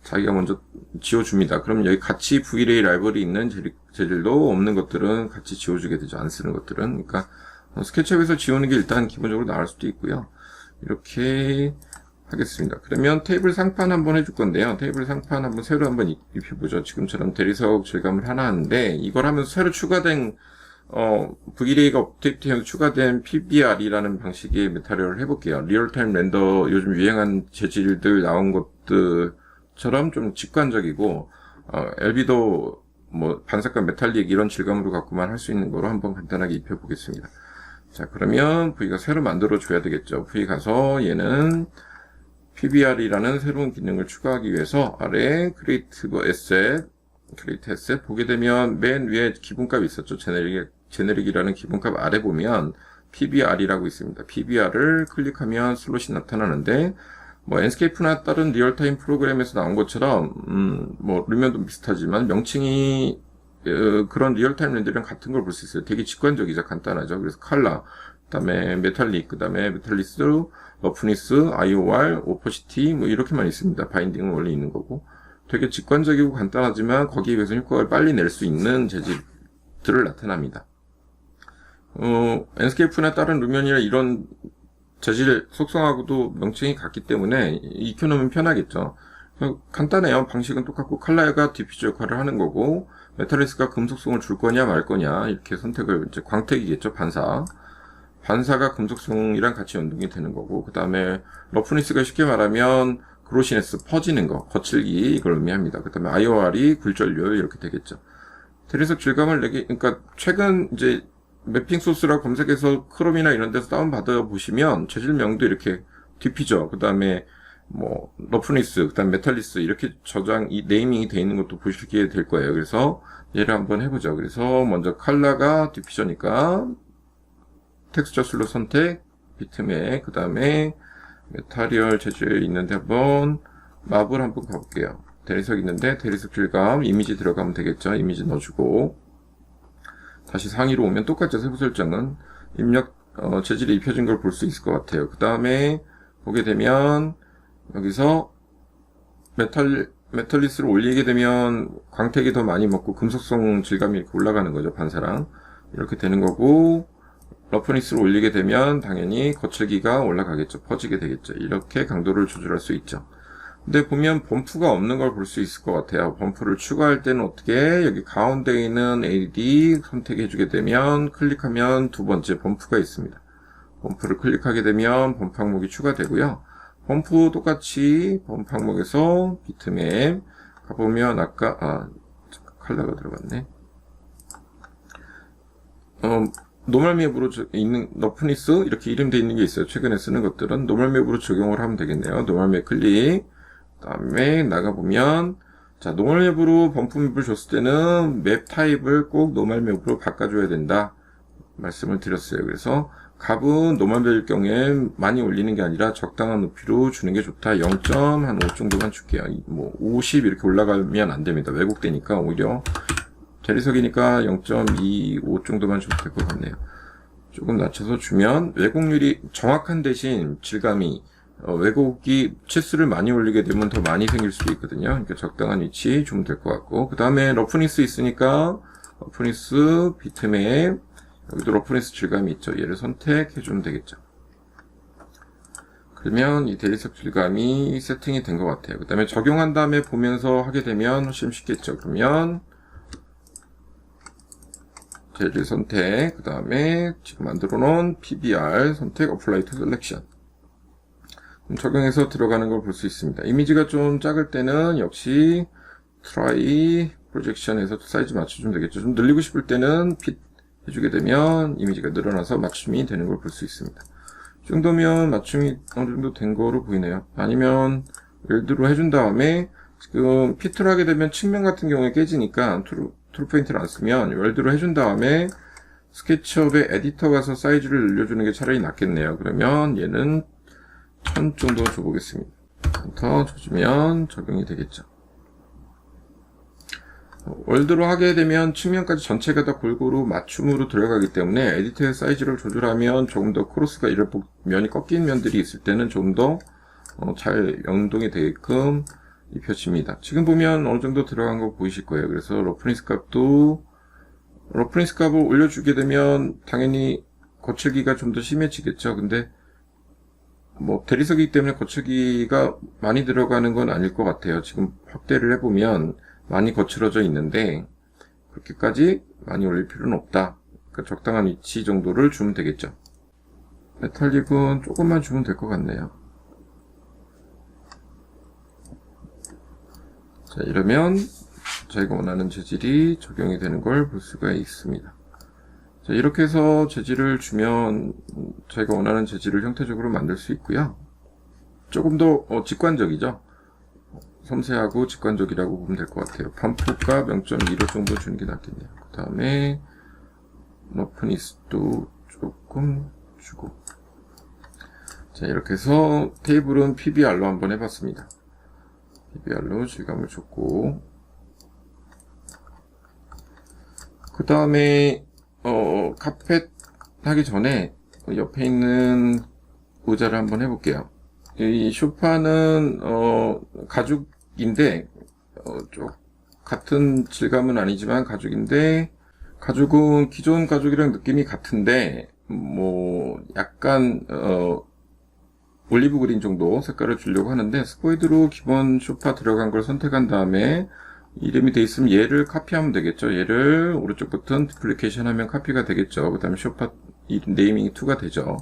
자기가 먼저 지워줍니다. 그럼 여기 같이 V-Ray 라이브러리 있는 재질도 없는 것들은 같이 지워주게 되죠. 안 쓰는 것들은. 그러니까 스케치업에서 지우는 게 일단 기본적으로 나을 수도 있고요. 이렇게 하겠습니다. 그러면 테이블 상판 한번 해줄 건데요. 테이블 상판 한번 새로 한번 입혀보죠. 지금처럼 대리석 질감을 하나 하는데 이걸 하면서 새로 추가된 V-Ray가 업데이트해서 추가된 PBR이라는 방식의 메타리얼을 해볼게요. 리얼타임 렌더 요즘 유행한 재질들 나온 것들처럼 좀 직관적이고 LB도 뭐 반사감 메탈릭 이런 질감으로 갖고만 할 수 있는 거로 한번 간단하게 입혀보겠습니다. 자, 그러면 V가 새로 만들어 줘야 되겠죠. V 가서 얘는 PBR이라는 새로운 기능을 추가하기 위해서 아래 크리에이티브 에셋 보게 되면 맨 위에 기본값이 있었죠. 제네릭이라는 기본값 아래 보면 PBR이라고 있습니다. PBR을 클릭하면 슬롯이 나타나는데 뭐 엔스케이프나 다른 리얼타임 프로그램에서 나온 것처럼 뭐 루면도 비슷하지만 명칭이 그런 리얼타임 렌더링 같은 걸 볼 수 있어요. 되게 직관적이죠. 간단하죠. 그래서 컬러 다음에 메탈릭, 그 다음에 메탈리스, 러프니스, IOR, 오퍼시티 뭐 이렇게만 있습니다. 바인딩은 원래 있는 거고 되게 직관적이고 간단하지만 거기에 비해서 효과를 빨리 낼 수 있는 재질들을 나타납니다. 엔스케이프나 다른 루면이나 이런 재질 속성하고도 명칭이 같기 때문에 익혀놓으면 편하겠죠. 간단해요. 방식은 똑같고 컬러가 디퓨저 역할을 하는 거고 메탈리스가 금속성을 줄 거냐 말 거냐 이렇게 선택을 이제 광택이겠죠. 반사가 금속성이랑 같이 연동이 되는 거고 그 다음에 러프니스가 쉽게 말하면 그로시네스 퍼지는 거 거칠기 이걸 의미합니다. 그 다음에 IOR이 굴절률 이렇게 되겠죠. 대리석 질감을 그러니까 최근 이제 매핑 소스라 검색해서 크롬이나 이런 데서 다운받아 보시면 재질명도 이렇게 디퓨저 그 다음에 뭐 러프니스 그 다음 메탈리스 이렇게 이 네이밍이 되어 있는 것도 보시게 될 거예요. 그래서 얘를 한번 해보죠. 그래서 먼저 컬러가 디퓨저니까 텍스처 술로 선택 비트맵 그 다음에 메타리얼 재질 있는데 한번 마블 한번 가볼게요. 대리석 있는데 대리석 질감 이미지 들어가면 되겠죠. 이미지 넣어주고 다시 상위로 오면 똑같죠. 세부 설정은 입력 재질이 입혀진 걸 볼 수 있을 것 같아요. 그 다음에 보게 되면 여기서 메탈리스를 올리게 되면 광택이 더 많이 먹고 금속성 질감이 이렇게 올라가는 거죠. 반사랑 이렇게 되는 거고 러프니스를 올리게 되면 당연히 거칠기가 올라가겠죠. 퍼지게 되겠죠. 이렇게 강도를 조절할 수 있죠. 근데 보면 범프가 없는 걸 볼 수 있을 것 같아요. 범프를 추가할 때는 어떻게 여기 가운데에 있는 LED 선택해 주게 되면 클릭하면 두 번째 범프가 있습니다. 범프를 클릭하게 되면 범프 항목이 추가되고요. 범프 똑같이 범프 항목에서 비트맵 가보면 아까 컬러가 들어갔네. 노멀 맵으로 있는 러프니스 이렇게 이름되어 있는 게 있어요. 최근에 쓰는 것들은 노멀 맵으로 적용을 하면 되겠네요. 노멀 맵 클릭 그 다음에 나가보면 자 노멀 맵으로 범프 맵을 줬을 때는 맵 타입을 꼭 노멀 맵으로 바꿔줘야 된다 말씀을 드렸어요. 그래서 값은 노멀 맵일 경우에 많이 올리는 게 아니라 적당한 높이로 주는 게 좋다. 0.5 정도만 줄게요. 뭐 50 이렇게 올라가면 안 됩니다. 왜곡되니까 오히려 대리석이니까 0.25 정도만 주면 될 것 같네요. 조금 낮춰서 주면 왜곡률이 정확한 대신 질감이 왜곡이 치수를 많이 올리게 되면 더 많이 생길 수도 있거든요. 그러니까 적당한 위치 주면 될 것 같고 그 다음에 러프니스 있으니까 러프니스 비트맵 여기도 러프니스 질감이 있죠. 얘를 선택해 주면 되겠죠. 그러면 이 대리석 질감이 세팅이 된 것 같아요. 그 다음에 적용한 다음에 보면서 하게 되면 훨씬 쉽겠죠. 그러면 재질 선택, 그 다음에 지금 만들어 놓은 PBR 선택, Apply to Selection. 적용해서 들어가는 걸 볼 수 있습니다. 이미지가 좀 작을 때는 역시 Try Projection에서 사이즈 맞춰주면 되겠죠. 좀 늘리고 싶을 때는 핏 해주게 되면 이미지가 늘어나서 맞춤이 되는 걸 볼 수 있습니다. 이 정도면 맞춤이 어느 정도 된 거로 보이네요. 아니면 웰드로 해준 다음에 지금 피트를 하게 되면 측면 같은 경우에 깨지니까 툴 포인트를 안 쓰면 웰드로 해준 다음에 스케치업에 에디터 가서 사이즈를 늘려주는 게 차라리 낫겠네요. 그러면 얘는 1000 정도 줘보겠습니다. 엔터 줘주면 적용이 되겠죠. 월드로 하게 되면 측면까지 전체가 다 골고루 맞춤으로 들어가기 때문에 에디터의 사이즈를 조절하면 조금 더 크로스가 면이 꺾인 면들이 있을 때는 좀 더 잘 연동이 되게끔 입혀집니다. 지금 보면 어느 정도 들어간 거 보이실 거예요. 그래서 러프니스 값을 올려주게 되면 당연히 거칠기가 좀 더 심해지겠죠. 근데 뭐 대리석이기 때문에 거칠기가 많이 들어가는 건 아닐 것 같아요. 지금 확대를 해보면 많이 거칠어져 있는데 그렇게까지 많이 올릴 필요는 없다. 그러니까 적당한 위치 정도를 주면 되겠죠. 메탈릭은 조금만 주면 될 것 같네요. 자, 이러면 저희가 원하는 재질이 적용이 되는 걸 볼 수가 있습니다. 자, 이렇게 해서 재질을 주면 저희가 원하는 재질을 형태적으로 만들 수 있고요. 조금 더 직관적이죠. 섬세하고 직관적이라고 보면 될 것 같아요. 범프값 0.15 정도 주는 게 낫겠네요. 그 다음에 러프니스도 조금 주고 자, 이렇게 해서 테이블은 PBR로 한번 해봤습니다. PBR로 질감을 줬고 그 다음에 카펫 하기 전에 옆에 있는 의자를 한번 해볼게요. 이 소파는 가죽인데 좀 같은 질감은 아니지만 가죽인데, 가죽은 기존 가죽이랑 느낌이 같은데 뭐 약간 올리브 그린 정도 색깔을 주려고 하는데, 스포이드로 기본 소파 들어간 걸 선택한 다음에 이름이 돼 있으면 얘를 카피하면 되겠죠. 얘를 오른쪽 버튼 디플리케이션 하면 카피가 되겠죠. 그 다음에 소파 네이밍 2가 되죠.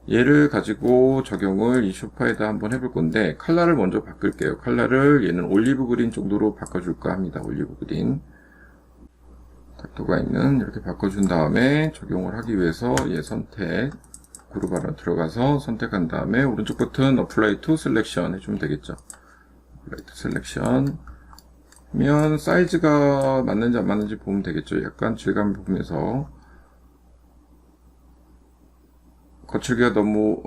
얘를 가지고 적용을 이 소파에다 한번 해볼 건데, 컬러를 먼저 바꿀게요. 컬러를 얘는 올리브 그린 정도로 바꿔줄까 합니다. 올리브 그린 각도가 있는 이렇게 바꿔준 다음에 적용을 하기 위해서 얘 선택 그룹 안에 들어가서 선택한 다음에 오른쪽 버튼 Apply to Selection 해주면 되겠죠. Apply to Selection 하면 사이즈가 맞는지 안 맞는지 보면 되겠죠. 약간 질감을 보면서 거칠기가 너무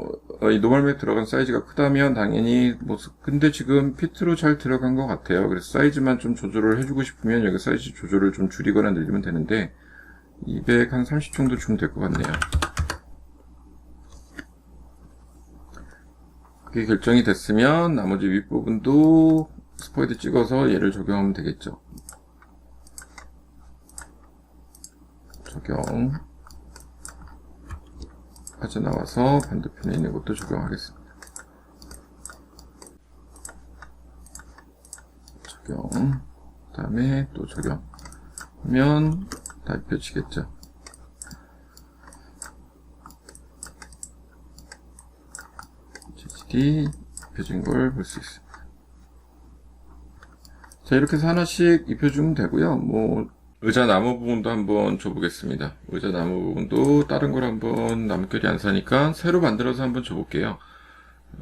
이 노멀맵 들어간 사이즈가 크다면 당연히 뭐, 근데 지금 피트로 잘 들어간 것 같아요. 그래서 사이즈만 좀 조절을 해주고 싶으면 여기 사이즈 조절을 좀 줄이거나 늘리면 되는데 230 정도 주면 될 것 같네요. 그게 결정이 됐으면 나머지 윗부분도 스포이드 찍어서 얘를 적용하면 되겠죠. 적용 빠져나와서 반대편에 있는 것도 적용하겠습니다. 적용, 그 다음에 또 적용하면 다 입혀지겠죠. GGD 입혀진 걸 볼 수 있습니다. 자, 이렇게 해서 하나씩 입혀주면 되고요. 뭐 의자 나무 부분도 한번 줘보겠습니다. 의자 나무 부분도 다른 걸 한번 나무결이 안 사니까 새로 만들어서 한번 줘볼게요.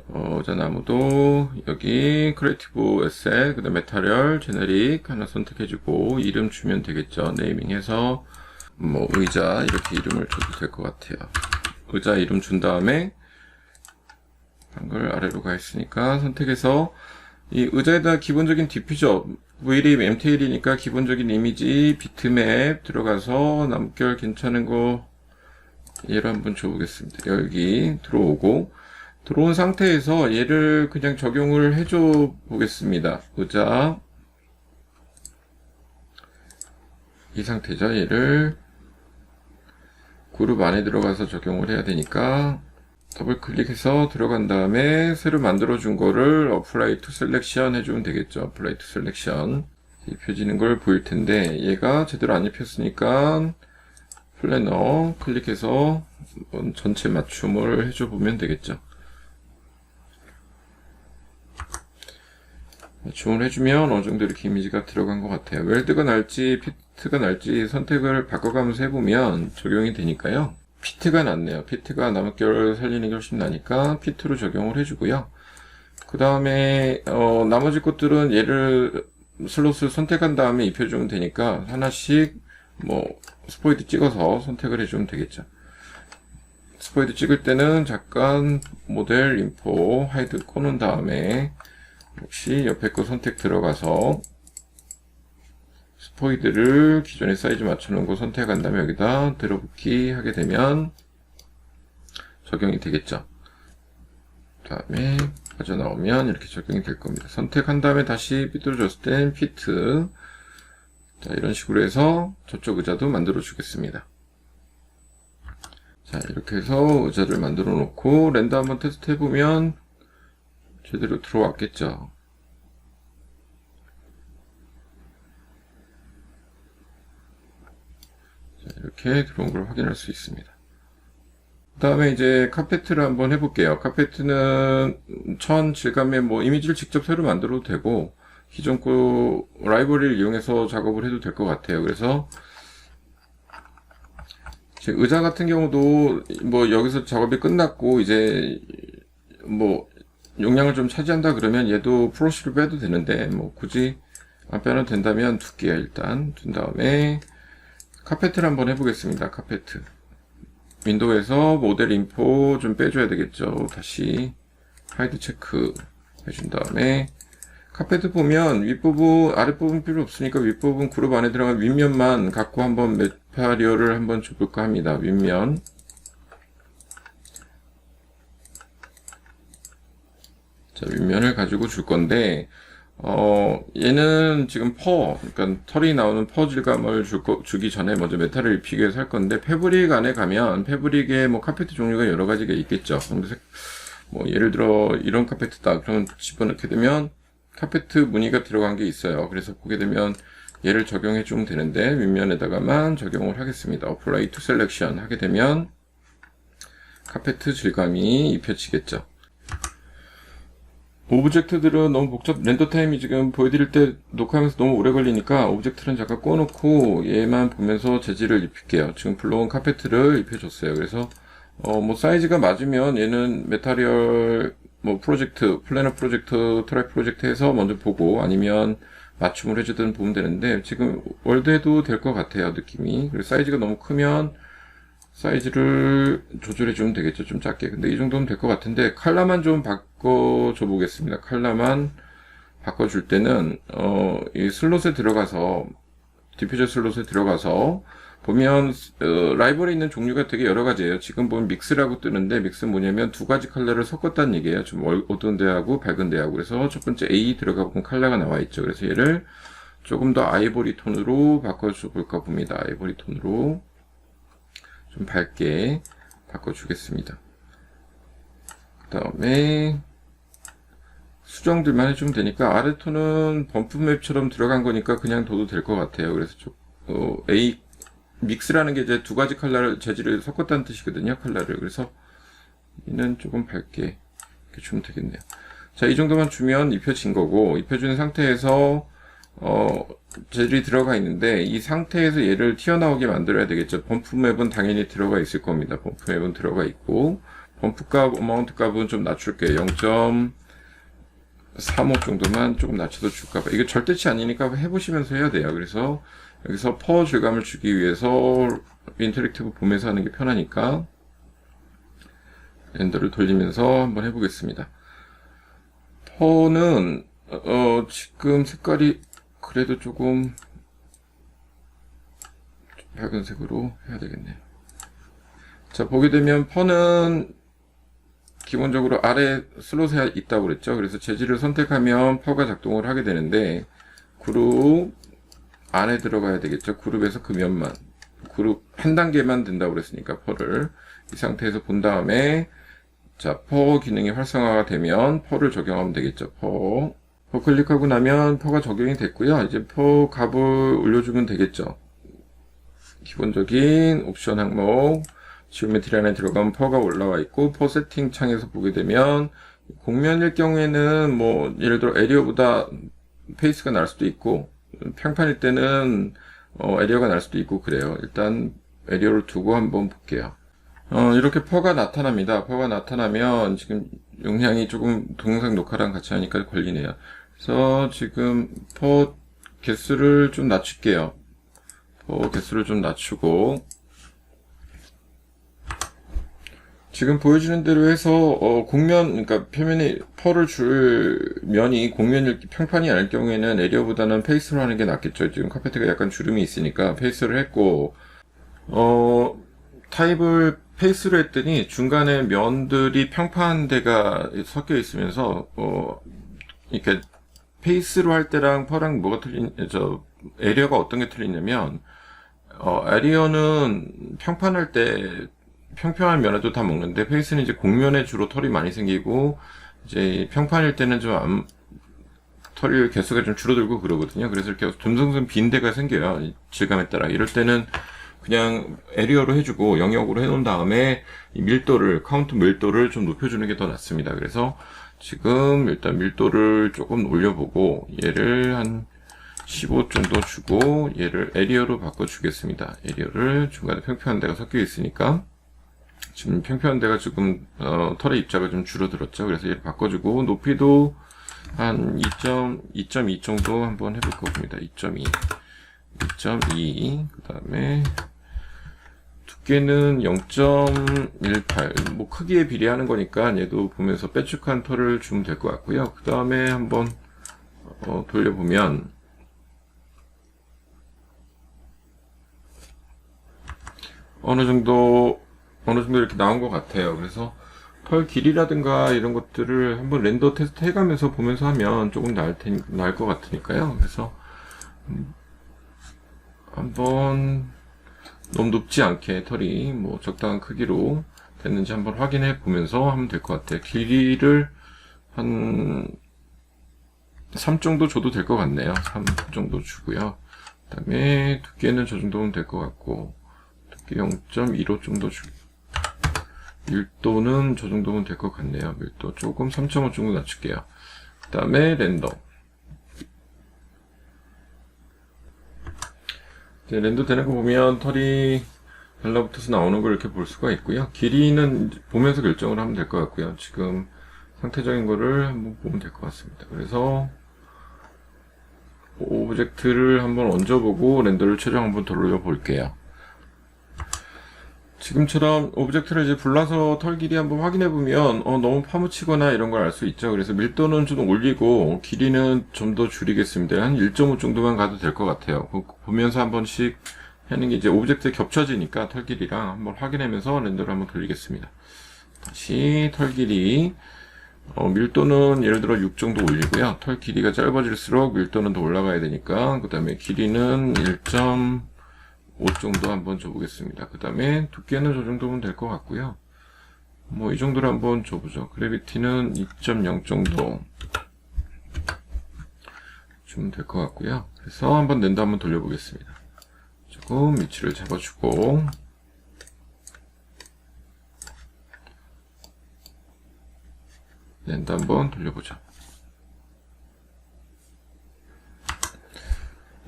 의자 나무도 여기 크리에이티브 에셋, 그 다음 메타리얼, 제네릭 하나 선택해주고 이름 주면 되겠죠. 네이밍해서 뭐 의자 이렇게 이름을 줘도 될 것 같아요. 의자 이름 준 다음에 한글 아래로 가 있으니까 선택해서 이 의자에다 기본적인 디퓨저 V립 MTL이니까 기본적인 이미지 비트맵 들어가서 남결 괜찮은 거 얘를 한번 줘보겠습니다. 여기 들어오고 들어온 상태에서 얘를 그냥 적용을 해줘 보겠습니다. 의자 이 상태죠. 얘를 그룹 안에 들어가서 적용을 해야 되니까 더블 클릭해서 들어간 다음에 새로 만들어 준 거를 Apply to Selection 해주면 되겠죠. Apply to Selection 입혀지는 걸 보일 텐데 얘가 제대로 안 입혔으니까 플래너 클릭해서 전체 맞춤을 해줘 보면 되겠죠. 맞춤을 해주면 어느 정도 이렇게 이미지가 들어간 것 같아요. 웰드가 날지 피트가 날지 선택을 바꿔가면서 해보면 적용이 되니까요. 피트가 낫네요. 피트가 나뭇결을 살리는 게 훨씬 나니까 피트로 적용을 해주고요. 그 다음에 나머지 것들은 얘를 슬롯을 선택한 다음에 입혀주면 되니까 하나씩 뭐 스포이드 찍어서 선택을 해주면 되겠죠. 스포이드 찍을 때는 잠깐 모델 인포 하이드 꺼놓은 다음에 역시 옆에 거 선택 들어가서 스포이드를 기존에 사이즈 맞춰놓은 거 선택한 다음에 여기다 들어붙기 하게 되면 적용이 되겠죠. 그 다음에 빠져나오면 이렇게 적용이 될 겁니다. 선택한 다음에 다시 삐뚤어졌을 땐 피트. 자, 이런 식으로 해서 저쪽 의자도 만들어 주겠습니다. 자, 이렇게 해서 의자를 만들어 놓고 렌더 한번 테스트 해보면 제대로 들어왔겠죠. 자, 이렇게 들어온 걸 확인할 수 있습니다. 그 다음에 이제 카페트를 한번 해볼게요. 카페트는 천 질감의 뭐 이미지를 직접 새로 만들어도 되고 기존 거 라이브러리를 이용해서 작업을 해도 될 것 같아요. 그래서 의자 같은 경우도 뭐 여기서 작업이 끝났고 이제 뭐 용량을 좀 차지한다 그러면 얘도 프로시를 빼도 되는데 뭐 굳이 안 빼도 된다면 두께요. 일단 둔 다음에 카페트를 한번 해보겠습니다. 카페트 윈도우에서 모델 인포 좀 빼줘야 되겠죠. 다시 하이드 체크 해준 다음에 카페트 보면 윗부분 아랫부분 필요 없으니까 윗부분 그룹 안에 들어간 윗면만 갖고 한번 메타리얼을 한번 줘볼까 합니다. 윗면 자, 윗면을 가지고 줄 건데, 얘는 지금 그러니까 털이 나오는 퍼 질감을 주기 전에 먼저 메탈을 입히기 위해서 할 건데, 패브릭 안에 가면, 패브릭에 뭐 카페트 종류가 여러 가지가 있겠죠. 근데 뭐, 예를 들어, 이런 카페트다. 그러면 집어넣게 되면, 카페트 무늬가 들어간 게 있어요. 그래서 보게 되면, 얘를 적용해 주면 되는데, 윗면에다가만 적용을 하겠습니다. Apply to Selection 하게 되면, 카페트 질감이 입혀지겠죠. 오브젝트들은 너무 렌더 타임이 지금 보여드릴 때 녹화하면서 너무 오래 걸리니까 오브젝트는 잠깐 꺼놓고 얘만 보면서 재질을 입힐게요. 지금 불러온 카페트를 입혀줬어요. 그래서 뭐 사이즈가 맞으면 얘는 메타리얼 뭐 프로젝트, 플래너 프로젝트, 트랙 프로젝트 해서 먼저 보고 아니면 맞춤을 해주든 보면 되는데 지금 월드해도 될 것 같아요. 느낌이. 그리고 사이즈가 너무 크면 사이즈를 조절해주면 되겠죠. 좀 작게. 근데 이 정도면 될 것 같은데, 컬러만 좀 바꿔줘 보겠습니다. 컬러만 바꿔줄 때는, 이 슬롯에 들어가서, 디퓨저 슬롯에 들어가서, 보면, 라이벌에 있는 종류가 되게 여러 가지예요. 지금 보면 믹스라고 뜨는데, 믹스 뭐냐면 두 가지 컬러를 섞었다는 얘기예요. 좀 어두운 데하고 밝은 데하고. 그래서 첫 번째 A 들어가 보면 컬러가 나와 있죠. 그래서 얘를 조금 더 아이보리 톤으로 바꿔줘 볼까 봅니다. 아이보리 톤으로. 좀 밝게 바꿔주겠습니다. 그 다음에 수정들만 해주면 되니까 아래 톤은 범프맵처럼 들어간 거니까 그냥 둬도 될 것 같아요. 그래서 A 믹스라는 게 이제 두 가지 컬러를 재질을 섞었다는 뜻이거든요. 컬러를. 그래서 얘는 조금 밝게 이렇게 주면 되겠네요. 자, 이 정도만 주면 입혀진 거고 입혀준 상태에서 재질이 들어가 있는데 이 상태에서 얘를 튀어나오게 만들어야 되겠죠. 범프맵은 당연히 들어가 있을 겁니다. 범프맵은 들어가 있고 범프값, 어마운트 값은 좀 낮출게요. 0.35 정도만 조금 낮춰서 줄까봐. 이게 절대치 아니니까 해보시면서 해야 돼요. 그래서 여기서 퍼 질감을 주기 위해서 인터랙티브 보면서 하는 게 편하니까 렌더를 돌리면서 한번 해보겠습니다. 퍼는 지금 색깔이 그래도 조금 밝은 색으로 해야 되겠네요. 자, 보게 되면 퍼는 기본적으로 아래 슬롯에 있다고 그랬죠. 그래서 재질을 선택하면 퍼가 작동을 하게 되는데 그룹 안에 들어가야 되겠죠. 그룹에서 그 면만 그룹 한 단계만 된다고 그랬으니까 퍼를 이 상태에서 본 다음에 자, 퍼 기능이 활성화가 되면 퍼를 적용하면 되겠죠. 퍼 클릭하고 나면 퍼가 적용이 됐고요. 이제 퍼 값을 올려주면 되겠죠. 기본적인 옵션 항목 지오메트리 안에 들어가면 퍼가 올라와 있고 퍼 세팅 창에서 보게 되면 곡면일 경우에는 뭐 예를 들어 에리어보다 페이스가 날 수도 있고 평판일 때는 에리어가 날 수도 있고 그래요. 일단 에리어를 두고 한번 볼게요. 이렇게 퍼가 나타납니다. 퍼가 나타나면 지금 용량이 조금 동영상 녹화랑 같이 하니까 걸리네요. 그래서 지금 퍼 개수를 좀 낮출게요. 퍼 개수를 좀 낮추고 지금 보여주는 대로 해서 곡면 그러니까 표면에 퍼를 줄 면이 평판이 아닐 경우에는 에리어보다는 페이스로 하는 게 낫겠죠. 지금 카페트가 약간 주름이 있으니까 페이스를 했고 타입을 페이스로 했더니 중간에 면들이 평판한 데가 섞여 있으면서 이렇게 페이스로 할 때랑 퍼랑 뭐가 에리어가 어떤 게 틀리냐면 에리어는 평판할 때 평평한 면에도 다 먹는데 페이스는 이제 곡면에 주로 털이 많이 생기고 이제 평판일 때는 좀 털 개수가 좀 줄어들고 그러거든요. 그래서 이렇게 듬성듬 빈 데가 생겨요. 질감에 따라. 이럴 때는 그냥 에리어로 해주고 영역으로 해놓은 다음에 이 카운트 밀도를 좀 높여주는 게 더 낫습니다. 그래서 지금 일단 밀도를 조금 올려보고 얘를 한 15 정도 주고 얘를 에리어로 바꿔주겠습니다. 에리어를 중간에 평평한 데가 섞여 있으니까 지금 평평한 데가 지금 털의 입자가 좀 줄어들었죠. 그래서 얘를 바꿔주고 높이도 한 2.2 정도 한번 해볼 겁니다. 2.2 그 다음에 두께는 0.18 뭐 크기에 비례하는 거니까 얘도 보면서 빼쭉한 털을 주면 될 것 같고요. 그 다음에 한번 돌려보면 어느 정도 이렇게 나온 것 같아요. 그래서 털 길이라든가 이런 것들을 한번 렌더 테스트 해가면서 보면서 하면 조금 나을 것 같으니까요. 그래서 한번 너무 높지 않게 털이 뭐 적당한 크기로 됐는지 한번 확인해 보면서 하면 될 것 같아요. 길이를 한 3 정도 줘도 될 것 같네요. 3 정도 주고요. 그 다음에 두께는 저 정도면 될 것 같고, 두께 0.15 정도 주고, 밀도는 저 정도면 될 것 같네요. 밀도 조금 3.5 정도 낮출게요. 그 다음에 렌더. 이제 렌더 되는 거 보면 털이 달라붙어서 나오는 걸 이렇게 볼 수가 있고요. 길이는 보면서 결정을 하면 될 것 같고요. 지금 상태적인 거를 한번 보면 될 것 같습니다. 그래서 오브젝트를 한번 얹어보고 렌더를 최종 한번 돌려볼게요. 지금처럼 오브젝트를 이제 불러서 털 길이 한번 확인해보면 너무 파묻히거나 이런 걸 알 수 있죠. 그래서 밀도는 좀 올리고 길이는 좀 더 줄이겠습니다. 한 1.5 정도만 가도 될 것 같아요. 보면서 한 번씩 하는 게 이제 오브젝트에 겹쳐지니까 털 길이랑 한번 확인하면서 렌더를 한번 돌리겠습니다. 다시 털 길이 밀도는 예를 들어 6 정도 올리고요. 털 길이가 짧아질수록 밀도는 더 올라가야 되니까 그 다음에 길이는 1.5 정도 한번 줘보겠습니다. 그 다음에 두께는 저 정도면 될 것 같고요. 뭐 이 정도로 한번 줘보죠. 그래비티는 2.0 정도 주면 될 것 같고요. 그래서 한번 렌더 한번 돌려보겠습니다. 조금 위치를 잡아주고 렌더 한번 돌려보죠.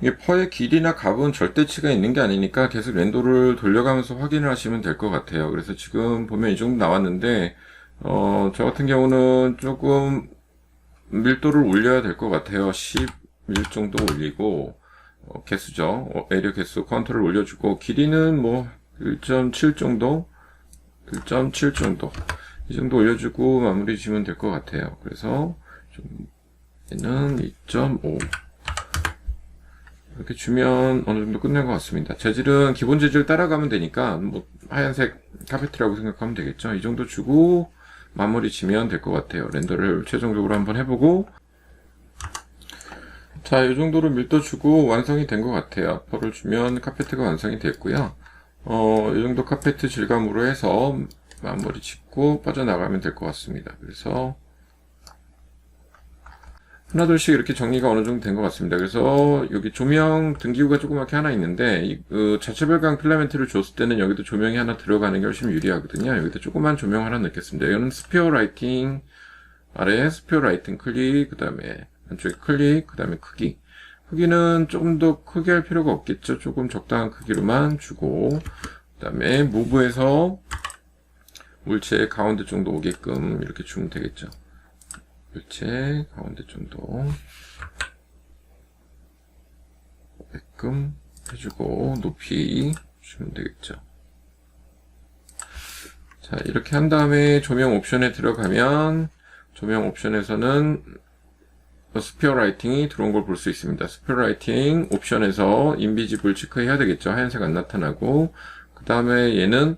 이게 펄의 길이나 값은 절대치가 있는 게 아니니까 계속 렌더를 돌려가면서 확인을 하시면 될 것 같아요. 그래서 지금 보면 이 정도 나왔는데 저 같은 경우는 조금 밀도를 올려야 될 것 같아요. 11 정도 올리고 개수죠. 에리어 개수 카운터를 올려주고 길이는 뭐 1.7 정도 1.7 정도 이 정도 올려주고 마무리 지으면 될 것 같아요. 그래서 얘는 2.5 이렇게 주면 어느 정도 끝낸 것 같습니다. 재질은 기본 재질 따라가면 되니까 뭐 하얀색 카페트라고 생각하면 되겠죠. 이 정도 주고 마무리 지면 될 것 같아요. 렌더를 최종적으로 한번 해보고 자, 이 정도로 밀도 주고 완성이 된 것 같아요. 펄을 주면 카페트가 완성이 됐고요. 이 정도 카페트 질감으로 해서 마무리 짓고 빠져나가면 될 것 같습니다. 그래서 하나둘씩 이렇게 정리가 어느 정도 된 것 같습니다. 그래서 여기 조명 등기구가 조그맣게 하나 있는데 자체 발광 필라멘트를 줬을 때는 여기도 조명이 하나 들어가는 게 훨씬 유리하거든요. 여기다 조그만 조명 하나 넣겠습니다. 이거는 스피어 라이팅 아래 스피어 라이팅 클릭, 그 다음에 안쪽에 클릭, 그 다음에 크기는 조금 더 크게 할 필요가 없겠죠. 조금 적당한 크기로만 주고 그 다음에 무브에서 물체 가운데 정도 오게끔 이렇게 주면 되겠죠. 물체 가운데 정도 오게끔 해주고 높이 주면 되겠죠. 자, 이렇게 한 다음에 조명 옵션에 들어가면 조명 옵션에서는 스피어 라이팅이 들어온 걸 볼 수 있습니다. 스피어 라이팅 옵션에서 인비지블 체크해야 되겠죠. 하얀색 안 나타나고 그 다음에 얘는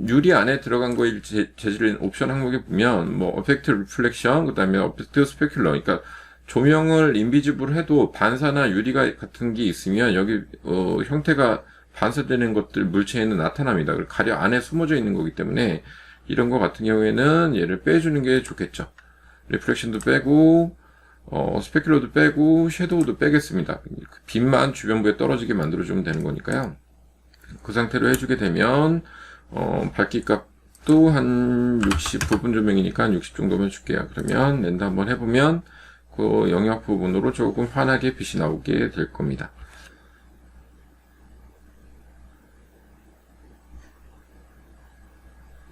유리 안에 들어간 거의 재질인 옵션 항목에 보면 뭐 어펙트 리플렉션, 그 다음에 어펙트 스페큘러, 그러니까 조명을 인비지블 해도 반사나 유리가 같은 게 있으면 여기 형태가 반사되는 것들 물체에는 나타납니다. 가려 안에 숨어져 있는 거기 때문에 이런 거 같은 경우에는 얘를 빼주는 게 좋겠죠. 리플렉션도 빼고 스페큘러도 빼고 섀도우도 빼겠습니다. 빛만 주변부에 떨어지게 만들어주면 되는 거니까요. 그 상태로 해주게 되면 밝기 값도 한 60 부분 조명이니까 한 60 정도면 줄게요. 그러면 렌더 한번 해보면 그 영역 부분으로 조금 환하게 빛이 나오게 될 겁니다.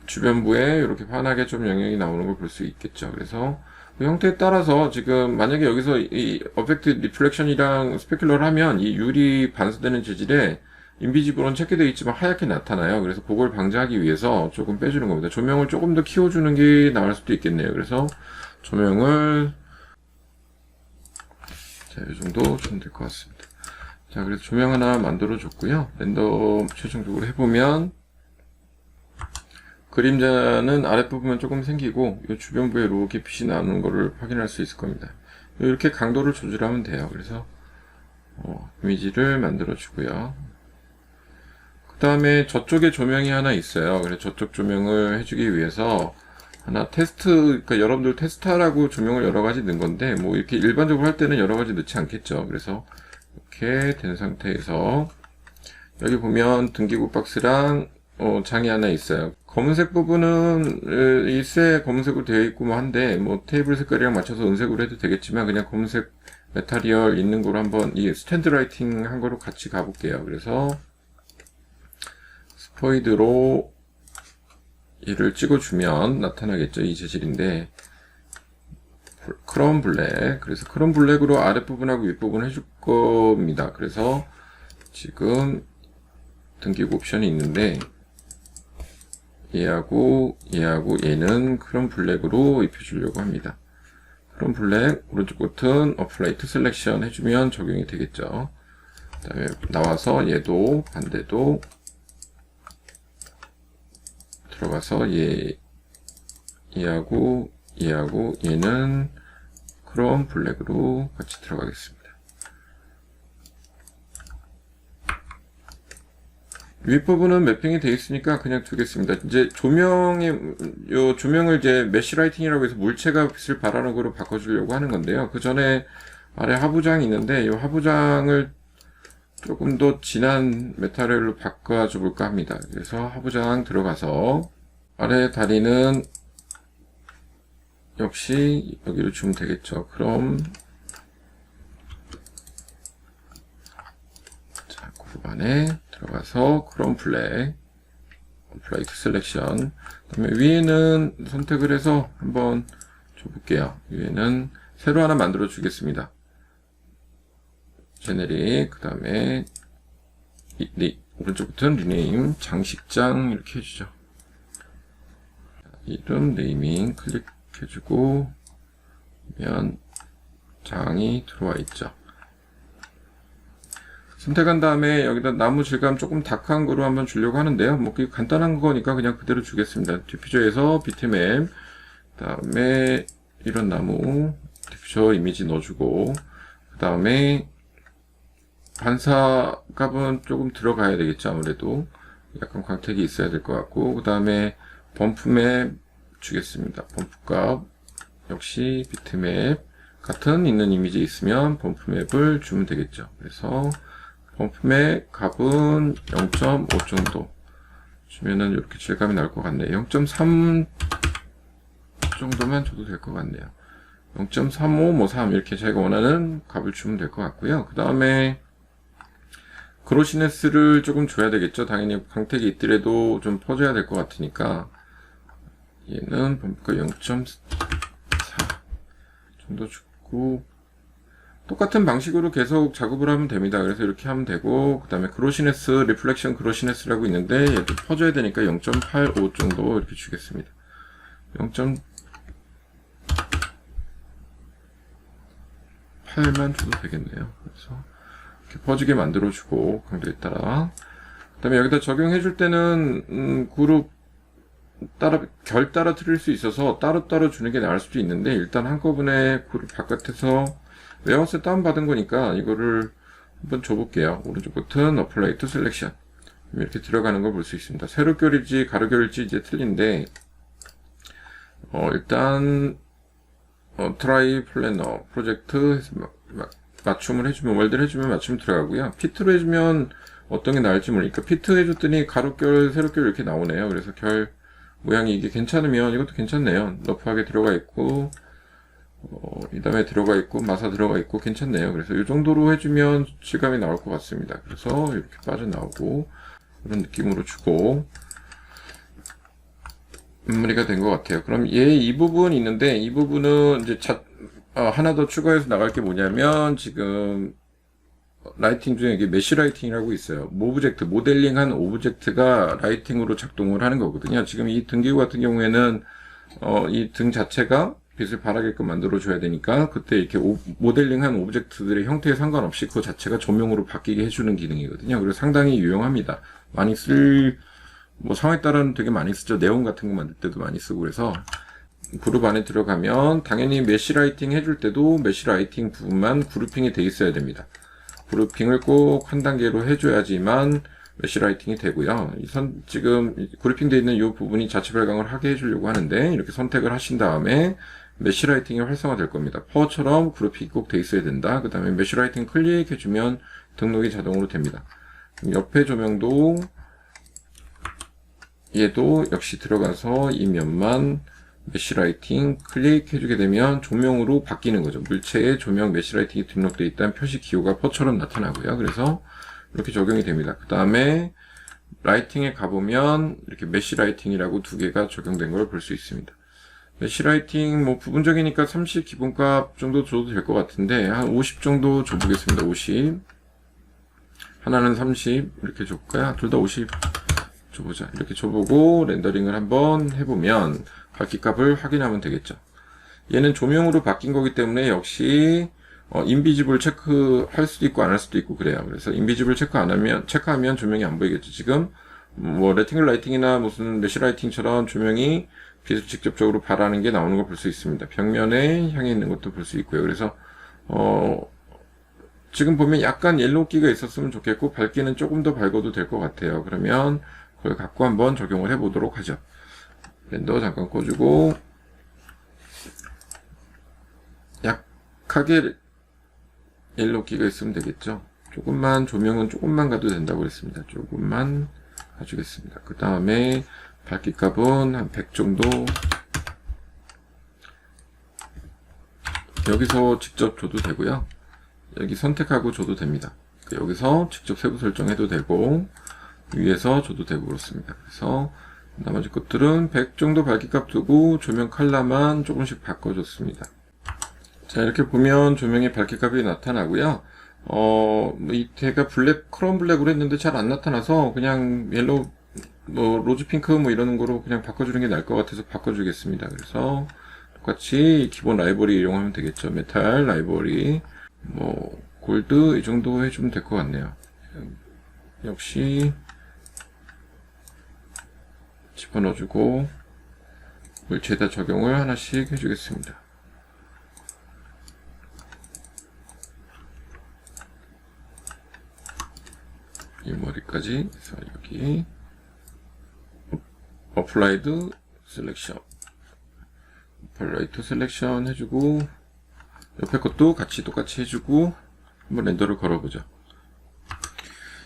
주변부에 이렇게 환하게 좀 영역이 나오는 걸 볼 수 있겠죠. 그래서 그 형태에 따라서 지금 만약에 여기서 이 어펙트 리플렉션이랑 스페큘러를 하면 이 유리 반사되는 재질에 인비지블은 체크되어 있지만 하얗게 나타나요. 그래서 그걸 방지하기 위해서 조금 빼주는 겁니다. 조명을 조금 더 키워주는 게 나을 수도 있겠네요. 그래서 조명을 자, 이 정도 주면 될 것 같습니다. 자, 그래서 조명 하나 만들어 줬고요. 렌더 최종적으로 해보면 그림자는 아랫부분만 조금 생기고 이 주변부에 이렇게 빛이 나는 거를 확인할 수 있을 겁니다. 이렇게 강도를 조절하면 돼요. 그래서 이미지를 만들어 주고요. 그 다음에 저쪽에 조명이 하나 있어요. 그래서 저쪽 조명을 해주기 위해서 하나 그러니까 여러분들 테스트하라고 조명을 여러 가지 넣은 건데, 뭐 이렇게 일반적으로 할 때는 여러 가지 넣지 않겠죠. 그래서 이렇게 된 상태에서 여기 보면 등기구 박스랑 장이 하나 있어요. 검은색 부분은 일세 검은색으로 되어 있고 뭐 한데, 뭐 테이블 색깔이랑 맞춰서 은색으로 해도 되겠지만 그냥 검은색 메탈리얼 있는 거로 한번 이 스탠드 라이팅 한 거로 같이 가볼게요. 그래서 스포이드로 얘를 찍어주면 나타나겠죠. 이 재질인데 크롬 블랙, 그래서 크롬 블랙으로 아랫부분하고 윗부분 해줄 겁니다. 그래서 지금 등기구 옵션이 있는데 얘하고 얘는 크롬 블랙으로 입혀주려고 합니다. 크롬 블랙 오른쪽 버튼 어플라이 투 셀렉션 해주면 적용이 되겠죠. 그 다음에 나와서 얘도 반대도 들어가서 얘하고 얘는 크롬 블랙으로 같이 들어가겠습니다. 윗부분은 매핑이 되어 있으니까 그냥 두겠습니다. 이제 조명을 이제 메쉬 라이팅이라고 해서 물체가 빛을 발하는 거로 바꿔주려고 하는 건데요. 그 전에 아래 하부장이 있는데 이 하부장을 조금 더 진한 메탈로 바꿔줘 볼까 합니다. 그래서 하부장 들어가서 아래 다리는 역시 여기로 주면 되겠죠. 그럼 자, 그룹 안에 들어가서 크롬 블랙 어플라이 투 셀렉션, 그다음에 위에는 선택을 해서 한번 줘볼게요. 위에는 새로 하나 만들어 주겠습니다. 제네릭, 그 다음에 오른쪽 버튼 리네임 장식장 이렇게 해주죠. 이름 네이밍 클릭해주고 그러면 장이 들어와 있죠. 선택한 다음에 여기다 나무 질감 조금 다크한 거로 한번 주려고 하는데요. 뭐 간단한 거니까 그냥 그대로 주겠습니다. 디퓨저에서 비트맵, 그 다음에 이런 나무 디퓨저 이미지 넣어주고, 그 다음에 반사 값은 조금 들어가야 되겠죠. 아무래도 약간 광택이 있어야 될 것 같고, 그 다음에 범프맵 주겠습니다. 범프값 역시 비트맵 같은 있는 이미지 있으면 범프맵을 주면 되겠죠. 그래서 범프맵 값은 0.5 정도 주면은 이렇게 질감이 나올 것 같네요. 0.3 정도만 줘도 될 것 같네요. 0.35, 뭐 3 이렇게 자기가 원하는 값을 주면 될 것 같고요. 그 다음에 그로시네스를 조금 줘야 되겠죠. 당연히 광택이 있더라도 좀 퍼줘야 될 것 같으니까 얘는 범프가 0.4 정도 주고, 똑같은 방식으로 계속 작업을 하면 됩니다. 그래서 이렇게 하면 되고, 그 다음에 그로시네스, 리플렉션 그로시네스라고 있는데 얘도 퍼줘야 되니까 0.85 정도 이렇게 주겠습니다. 0.8만 줘도 되겠네요. 그래서 이렇게 퍼지게 만들어주고, 강도에 따라. 그 다음에 여기다 적용해줄 때는 그룹 결 따라 틀릴 수 있어서 따로따로 주는 게 나을 수도 있는데, 일단 한꺼번에 그룹 바깥에서 웨어하우스 다운받은 거니까 이거를 한번 줘볼게요. 오른쪽 버튼 어플라이 투 셀렉션 이렇게 들어가는 걸 볼 수 있습니다. 세로 결일지 가로 결일지 이제 틀린데, 일단 트라이 플래너 프로젝트 해서 맞춤을 해주면, 월드를 해주면 맞춤 들어가고요. 피트로 해주면 어떤 게 나을지 모르니까 피트 해줬더니 가로결 세로결 이렇게 나오네요. 그래서 결 모양이 이게 괜찮으면 이것도 괜찮네요. 러프하게 들어가 있고, 이 다음에 들어가 있고, 마사 들어가 있고, 괜찮네요. 그래서 이 정도로 해주면 질감이 나올 것 같습니다. 그래서 이렇게 빠져나오고, 이런 느낌으로 주고, 마무리가 된 것 같아요. 그럼 이 부분이 있는데, 이 부분은 이제 하나 더 추가해서 나갈 게 뭐냐면, 지금, 라이팅 중에 이게 메쉬 라이팅이라고 있어요. 모델링한 오브젝트가 라이팅으로 작동을 하는 거거든요. 지금 이 등기구 같은 경우에는, 이 등 자체가 빛을 발하게끔 만들어줘야 되니까, 그때 이렇게 모델링한 오브젝트들의 형태에 상관없이 그 자체가 조명으로 바뀌게 해주는 기능이거든요. 그래서 상당히 유용합니다. 많이 뭐 상황에 따라는 되게 많이 쓰죠. 네온 같은 거 만들 때도 많이 쓰고. 그래서 그룹 안에 들어가면 당연히 메시 라이팅 해줄 때도 메시 라이팅 부분만 그룹핑이 돼 있어야 됩니다. 그룹핑을 꼭 한 단계로 해줘야지만 메시 라이팅이 되고요. 지금 그룹핑 되어 있는 이 부분이 자체 발광을 하게 해주려고 하는데, 이렇게 선택을 하신 다음에 메시 라이팅이 활성화될 겁니다. 퍼처럼 그룹핑이 꼭 돼 있어야 된다. 그 다음에 메시 라이팅 클릭해주면 등록이 자동으로 됩니다. 옆에 조명도 얘도 역시 들어가서 이 면만 메시 라이팅 클릭해주게 되면 조명으로 바뀌는 거죠. 물체에 조명 메시 라이팅이 등록되어 있다는 표시 기호가 퍼처럼 나타나고요. 그래서 이렇게 적용이 됩니다. 그 다음에 라이팅에 가보면 이렇게 메시 라이팅이라고 두 개가 적용된 걸 볼 수 있습니다. 메시 라이팅 뭐 부분적이니까 30 기본값 정도 줘도 될 것 같은데 한 50 정도 줘보겠습니다. 50 하나는 30 이렇게 줘볼까요? 둘 다 50 줘보자. 이렇게 줘보고 렌더링을 한번 해보면 밝기값을 확인하면 되겠죠. 얘는 조명으로 바뀐 거기 때문에 역시 인비지블 체크할 수도 있고 안 할 수도 있고 그래요. 그래서 인비지블 체크하면 조명이 안 보이겠죠. 지금 뭐 레팅글 라이팅이나 무슨 메시 라이팅처럼 조명이 빛을 직접적으로 발하는 게 나오는 걸 볼 수 있습니다. 벽면에 향해 있는 것도 볼 수 있고요. 그래서 지금 보면 약간 옐로우기가 있었으면 좋겠고 밝기는 조금 더 밝아도 될 것 같아요. 그러면 그걸 갖고 한번 적용을 해 보도록 하죠. 렌더 잠깐 꺼주고 약하게 옐로우기가 있으면 되겠죠. 조명은 조금만 가도 된다고 그랬습니다. 조금만 가주겠습니다. 그 다음에 밝기값은 한 100 정도 여기서 직접 줘도 되고요. 여기 선택하고 줘도 됩니다. 여기서 직접 세부 설정해도 되고 위에서 줘도 되고 그렇습니다. 그래서 나머지 것들은 100 정도 밝기값 두고 조명 컬러만 조금씩 바꿔줬습니다. 자, 이렇게 보면 조명의 밝기값이 나타나고요. 밑에가 크롬 블랙으로 했는데 잘 안 나타나서 그냥 옐로우 로즈 핑크 이런 거로 그냥 바꿔주는 게 나을 것 같아서 바꿔주겠습니다. 그래서 똑같이 기본 라이브러리 이용하면 되겠죠. 메탈 라이브러리 골드 이 정도 해주면 될 것 같네요. 역시 집어넣어주고 물체에다 적용을 하나씩 해주겠습니다. 이 머리까지 해서 여기 어플라이드 셀렉션 해주고 옆에 것도 똑같이 해주고 한번 렌더를 걸어보죠.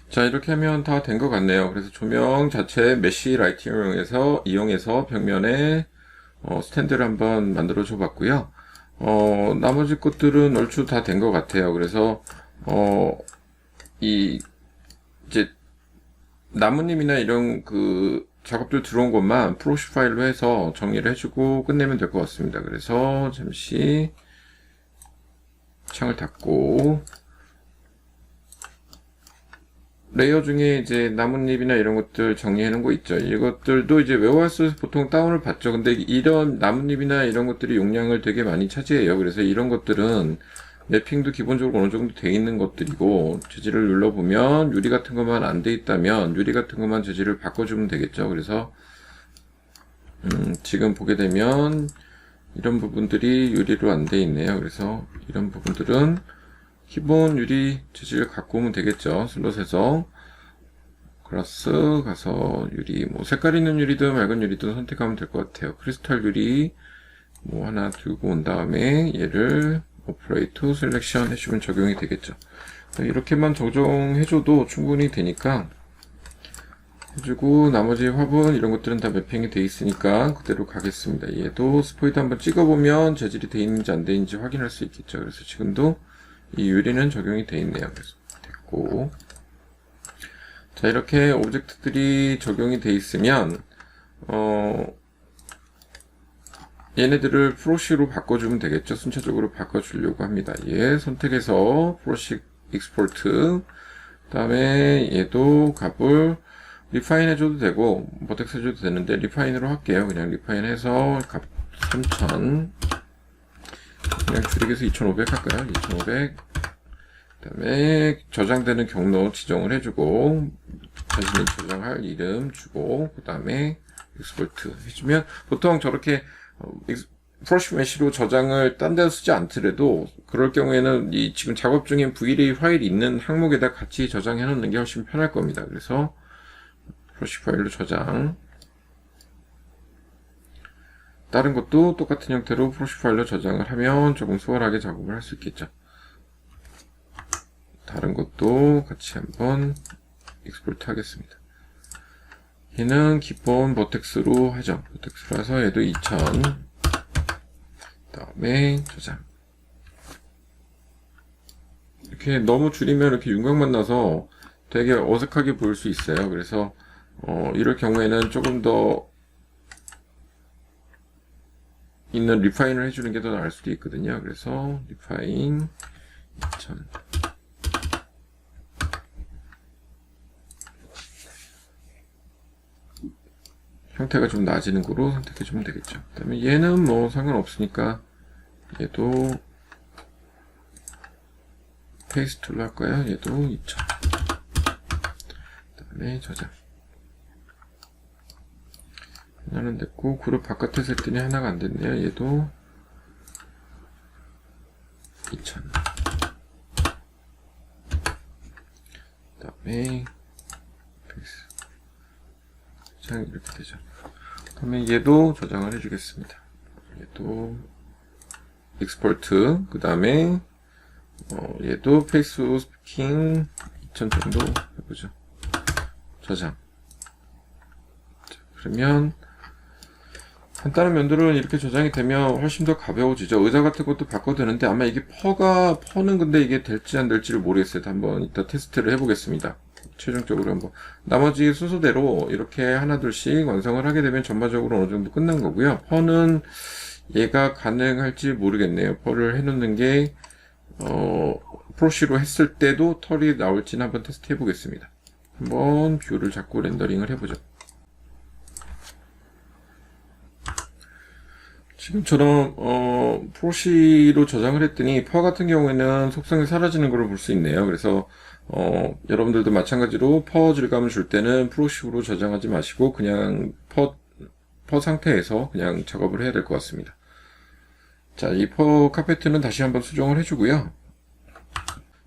자, 이렇게 하면 다 된 것 같네요. 그래서 조명 자체 메시 라이팅을 이용해서 벽면에 스탠드를 한번 만들어 줘 봤고요. 나머지 것들은 얼추 다 된 것 같아요. 그래서 이제 나뭇잎이나 이런 작업들 들어온 것만 프로시 파일로 해서 정리를 해주고 끝내면 될 것 같습니다. 그래서 잠시 창을 닫고 레이어 중에 이제 나뭇잎이나 이런 것들 정리해 놓은 거 있죠. 이것들도 이제 웨어하우스에서 보통 다운을 받죠. 근데 이런 나뭇잎이나 이런 것들이 용량을 되게 많이 차지해요. 그래서 이런 것들은 맵핑도 기본적으로 어느 정도 돼 있는 것들이고 재질을 눌러보면 유리 같은 것만 안 돼 있다면 유리 같은 것만 재질을 바꿔주면 되겠죠. 그래서 지금 보게 되면 이런 부분들이 유리로 안 돼 있네요. 그래서 이런 부분들은 기본 유리 재질을 갖고 오면 되겠죠. 슬롯에서 글라스 가서 유리 색깔 있는 유리든 맑은 유리든 선택하면 될 것 같아요. 크리스탈 유리 하나 들고 온 다음에 얘를 오퍼레이트 셀렉션 해주면 적용이 되겠죠. 이렇게만 적용해줘도 충분히 되니까 해주고 나머지 화분 이런 것들은 다 매핑이 돼 있으니까 그대로 가겠습니다. 얘도 스포이드 한번 찍어보면 재질이 돼 있는지 안 돼 있는지 확인할 수 있겠죠. 그래서 지금도 이 유리는 적용이 돼 있네요. 그래서 됐고, 자, 이렇게 오브젝트들이 적용이 돼 있으면 얘네들을 프로시로 바꿔주면 되겠죠. 순차적으로 바꿔주려고 합니다. 얘 선택해서 프로시 익스포트, 그 다음에 얘도 값을 리파인 해줘도 되고 버텍스 해줘도 되는데 리파인으로 할게요. 그냥 리파인 해서 값 3000, 그냥 줄이기해서 2500 할까요? 2500. 그 다음에 저장되는 경로 지정을 해주고 자신이 저장할 이름 주고 그 다음에 익스포트 해주면 보통 저렇게 프로시 메시로 저장을 딴 데서 쓰지 않더라도 그럴 경우에는 이 지금 작업 중인 V1A 파일이 있는 항목에다 같이 저장해 놓는 게 훨씬 편할 겁니다. 그래서 프로시 파일로 저장, 다른 것도 똑같은 형태로 프로시 파일로 저장을 하면 조금 수월하게 작업을 할 수 있겠죠. 다른 것도 같이 한번 익스포트 하겠습니다. 얘는 기본 버텍스로 하죠. 버텍스로 해서 얘도 2000, 그 다음에 저장. 이렇게 너무 줄이면 이렇게 윤곽만 나서 되게 어색하게 보일 수 있어요. 그래서 이럴 경우에는 조금 더 있는 리파인을 해주는 게 더 나을 수도 있거든요. 그래서 리파인 2000. 형태가 좀 나아지는 거로 선택해주면 되겠죠. 그 다음에 얘는 뭐 상관없으니까 얘도 페이스트로 할까요? 얘도 2000. 그 다음에 저장. 하나는 됐고, 그룹 바깥에서 했더니 하나가 안 됐네요. 얘도 2000. 그 다음에 페이스. 저장 이렇게 되죠. 그 다음에 얘도 저장을 해주겠습니다. 얘도 익스포트, 그 다음에 얘도 페이스 스피킹 2000 정도 해보죠. 저장. 자, 그러면 간단한 면들은 이렇게 저장이 되면 훨씬 더 가벼워지죠. 의자 같은 것도 바꿔도 되는데 아마 이게 퍼는 근데 이게 될지 안 될지를 모르겠어요. 한번 이따 테스트를 해보겠습니다. 최종적으로 한번 나머지 순서대로 이렇게 하나둘씩 완성을 하게 되면 전반적으로 어느 정도 끝난 거고요. 퍼는 얘가 가능할지 모르겠네요. 퍼를 해놓는 게 프로시로 했을 때도 털이 나올지는 한번 테스트 해보겠습니다. 한번 뷰를 잡고 렌더링을 해보죠. 지금처럼 프로시로 저장을 했더니 퍼 같은 경우에는 속성이 사라지는 걸 볼 수 있네요. 그래서 여러분들도 마찬가지로 퍼 질감을 줄 때는 프로시로 저장하지 마시고 그냥 퍼 상태에서 그냥 작업을 해야 될 것 같습니다. 자, 이 퍼 카페트는 다시 한번 수정을 해주고요.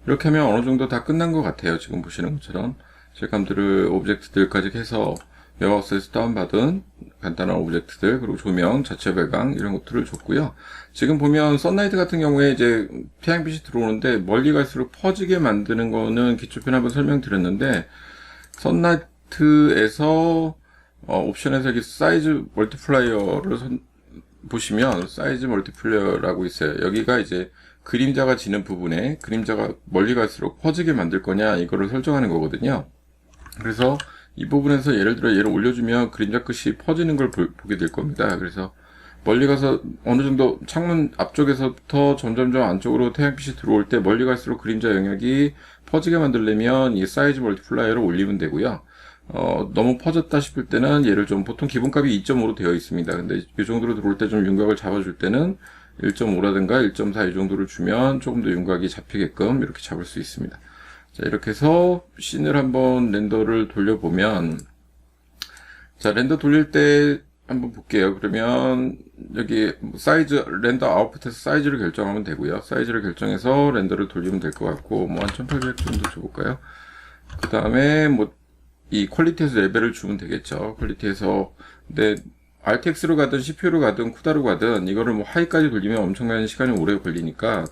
이렇게 하면 어느 정도 다 끝난 것 같아요. 지금 보시는 것처럼 질감들을 오브젝트들까지 해서 웨어하우스에서 다운받은 간단한 오브젝트들, 그리고 조명, 자체 배경 이런 것들을 줬고요. 지금 보면 썬라이트 같은 경우에 이제 태양빛이 들어오는데 멀리 갈수록 퍼지게 만드는 거는 기초편 한번 설명드렸는데, 썬라이트에서 옵션에서 여기 사이즈 멀티플라이어를 보시면 사이즈 멀티플라이어라고 있어요. 여기가 이제 그림자가 지는 부분에 그림자가 멀리 갈수록 퍼지게 만들 거냐 이거를 설정하는 거거든요. 그래서 이 부분에서 예를 들어 얘를 올려주면 그림자 끝이 퍼지는 걸 보게 될 겁니다. 그래서 멀리 가서 어느 정도 창문 앞쪽에서부터 점점점 안쪽으로 태양빛이 들어올 때 멀리 갈수록 그림자 영역이 퍼지게 만들려면 이 사이즈 멀티플라이어를 올리면 되고요. 너무 퍼졌다 싶을 때는 얘를 좀 보통 기본값이 2.5로 되어 있습니다. 근데 이 정도로 들어올 때 좀 윤곽을 잡아줄 때는 1.5라든가 1.4 이 정도를 주면 조금 더 윤곽이 잡히게끔 이렇게 잡을 수 있습니다. 자, 이렇게 해서 씬을 한번 렌더를 돌려보면, 자, 렌더 돌릴 때 한번 볼게요. 그러면 여기 사이즈, 렌더 아웃풋에서 사이즈를 결정하면 되고요. 사이즈를 결정해서 렌더를 돌리면 될 것 같고, 뭐 한 1800 정도 줘볼까요? 그 다음에 뭐 이 퀄리티에서 레벨을 주면 되겠죠. 퀄리티에서. 근데 RTX로 가든 CPU로 가든 쿠다로 가든 이거를 뭐 하이까지 돌리면 엄청난 시간이 오래 걸리니까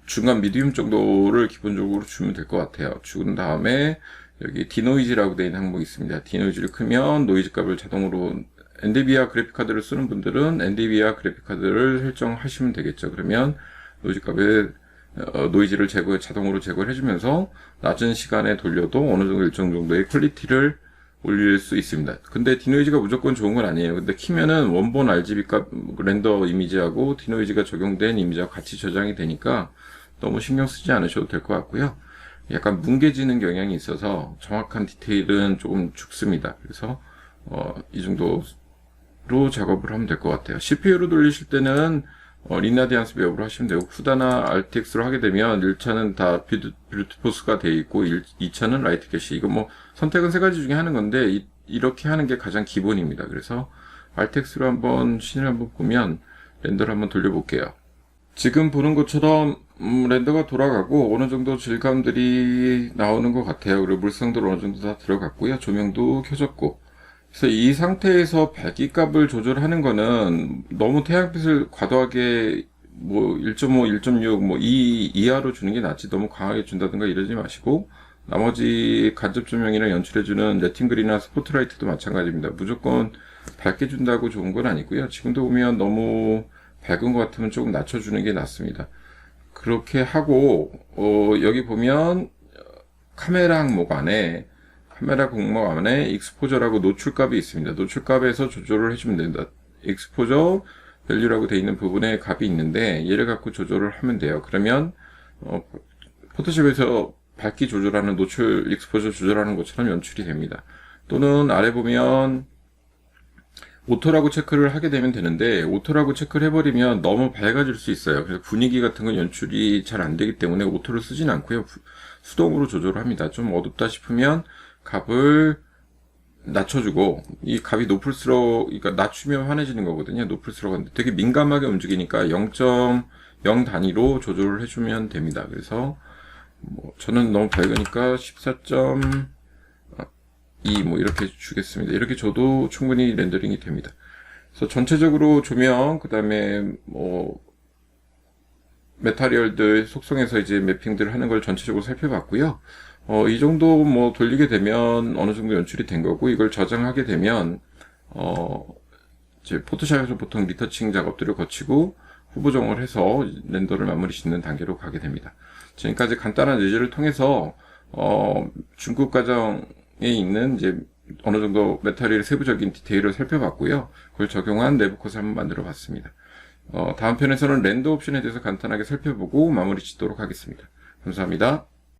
중간 미디움 정도를 기본적으로 주면 될 것 같아요. 준 다음에 여기 디노이즈라고 되어 있는 항목이 있습니다. 디노이즈를 크면 노이즈 값을 자동으로 엔비디아 그래픽카드를 쓰는 분들은 엔비디아 그래픽카드를 설정하시면 되겠죠. 그러면 노이즈 값에 노이즈를 자동으로 제거를 해주면서 낮은 시간에 돌려도 어느 정도 일정 정도의 퀄리티를 올릴 수 있습니다. 근데 디노이즈가 무조건 좋은 건 아니에요. 근데 키면은 원본 RGB 값 렌더 이미지하고 디노이즈가 적용된 이미지와 같이 저장이 되니까 너무 신경 쓰지 않으셔도 될 것 같고요. 약간 뭉개지는 경향이 있어서 정확한 디테일은 조금 죽습니다. 그래서 이 정도로 작업을 하면 될 것 같아요. CPU로 돌리실 때는 린라디안스 배업으로 하시면 되고, 후다나 RTX로 하게 되면 1차는 다 브루트포스가 돼 있고 2차는 라이트 캐시. 이거 뭐 선택은 세 가지 중에 하는 건데 이렇게 하는 게 가장 기본입니다. 그래서 RTX로 한번 씬을 한번 보면 렌더를 한번 돌려볼게요. 지금 보는 것처럼 렌더가 돌아가고 어느 정도 질감들이 나오는 것 같아요. 그리고 물성도 어느 정도 다 들어갔고요. 조명도 켜졌고. 그래서 이 상태에서 밝기값을 조절하는 거는 너무 태양빛을 과도하게 뭐 1.5, 1.6, 뭐 2 이하로 주는 게 낫지 너무 강하게 준다든가 이러지 마시고 나머지 간접 조명이나 연출해주는 레팅글이나 스포트라이트도 마찬가지입니다. 무조건 밝게 준다고 좋은 건 아니고요. 지금도 보면 너무 밝은 것 같으면 조금 낮춰주는 게 낫습니다. 그렇게 하고 여기 보면 카메라 공목 안에 익스포저라고 노출값이 있습니다. 노출값에서 조절을 해주면 된다. 익스포저 밸류라고 되어 있는 부분에 값이 있는데 얘를 갖고 조절을 하면 돼요. 그러면 포토샵에서 밝기 조절하는 노출 익스포저 조절하는 것처럼 연출이 됩니다. 또는 아래 보면 오토라고 체크를 하게 되면 되는데 오토라고 체크를 해버리면 너무 밝아질 수 있어요. 그래서 분위기 같은 건 연출이 잘 안 되기 때문에 오토를 쓰진 않고요. 수동으로 조절을 합니다. 좀 어둡다 싶으면 값을 낮춰주고 이 값이 높을수록 그러니까 낮추면 환해지는 거거든요. 높을수록 되게 민감하게 움직이니까 0.0 단위로 조절을 해주면 됩니다. 그래서 뭐 저는 너무 밝으니까 14.2 뭐 이렇게 주겠습니다. 이렇게 줘도 충분히 렌더링이 됩니다. 그래서 전체적으로 조명 그 다음에 뭐 메타리얼들 속성에서 이제 매핑들을 하는 걸 전체적으로 살펴봤고요. 이 정도 뭐 돌리게 되면 어느 정도 연출이 된 거고, 이걸 저장하게 되면, 이제 포토샵에서 보통 리터칭 작업들을 거치고 후보정을 해서 렌더를 마무리 짓는 단계로 가게 됩니다. 지금까지 간단한 예제를 통해서, 중급 과정에 있는 이제 어느 정도 메타리얼의 세부적인 디테일을 살펴봤고요. 그걸 적용한 내부 컷을 한번 만들어 봤습니다. 다음 편에서는 렌더 옵션에 대해서 간단하게 살펴보고 마무리 짓도록 하겠습니다. 감사합니다.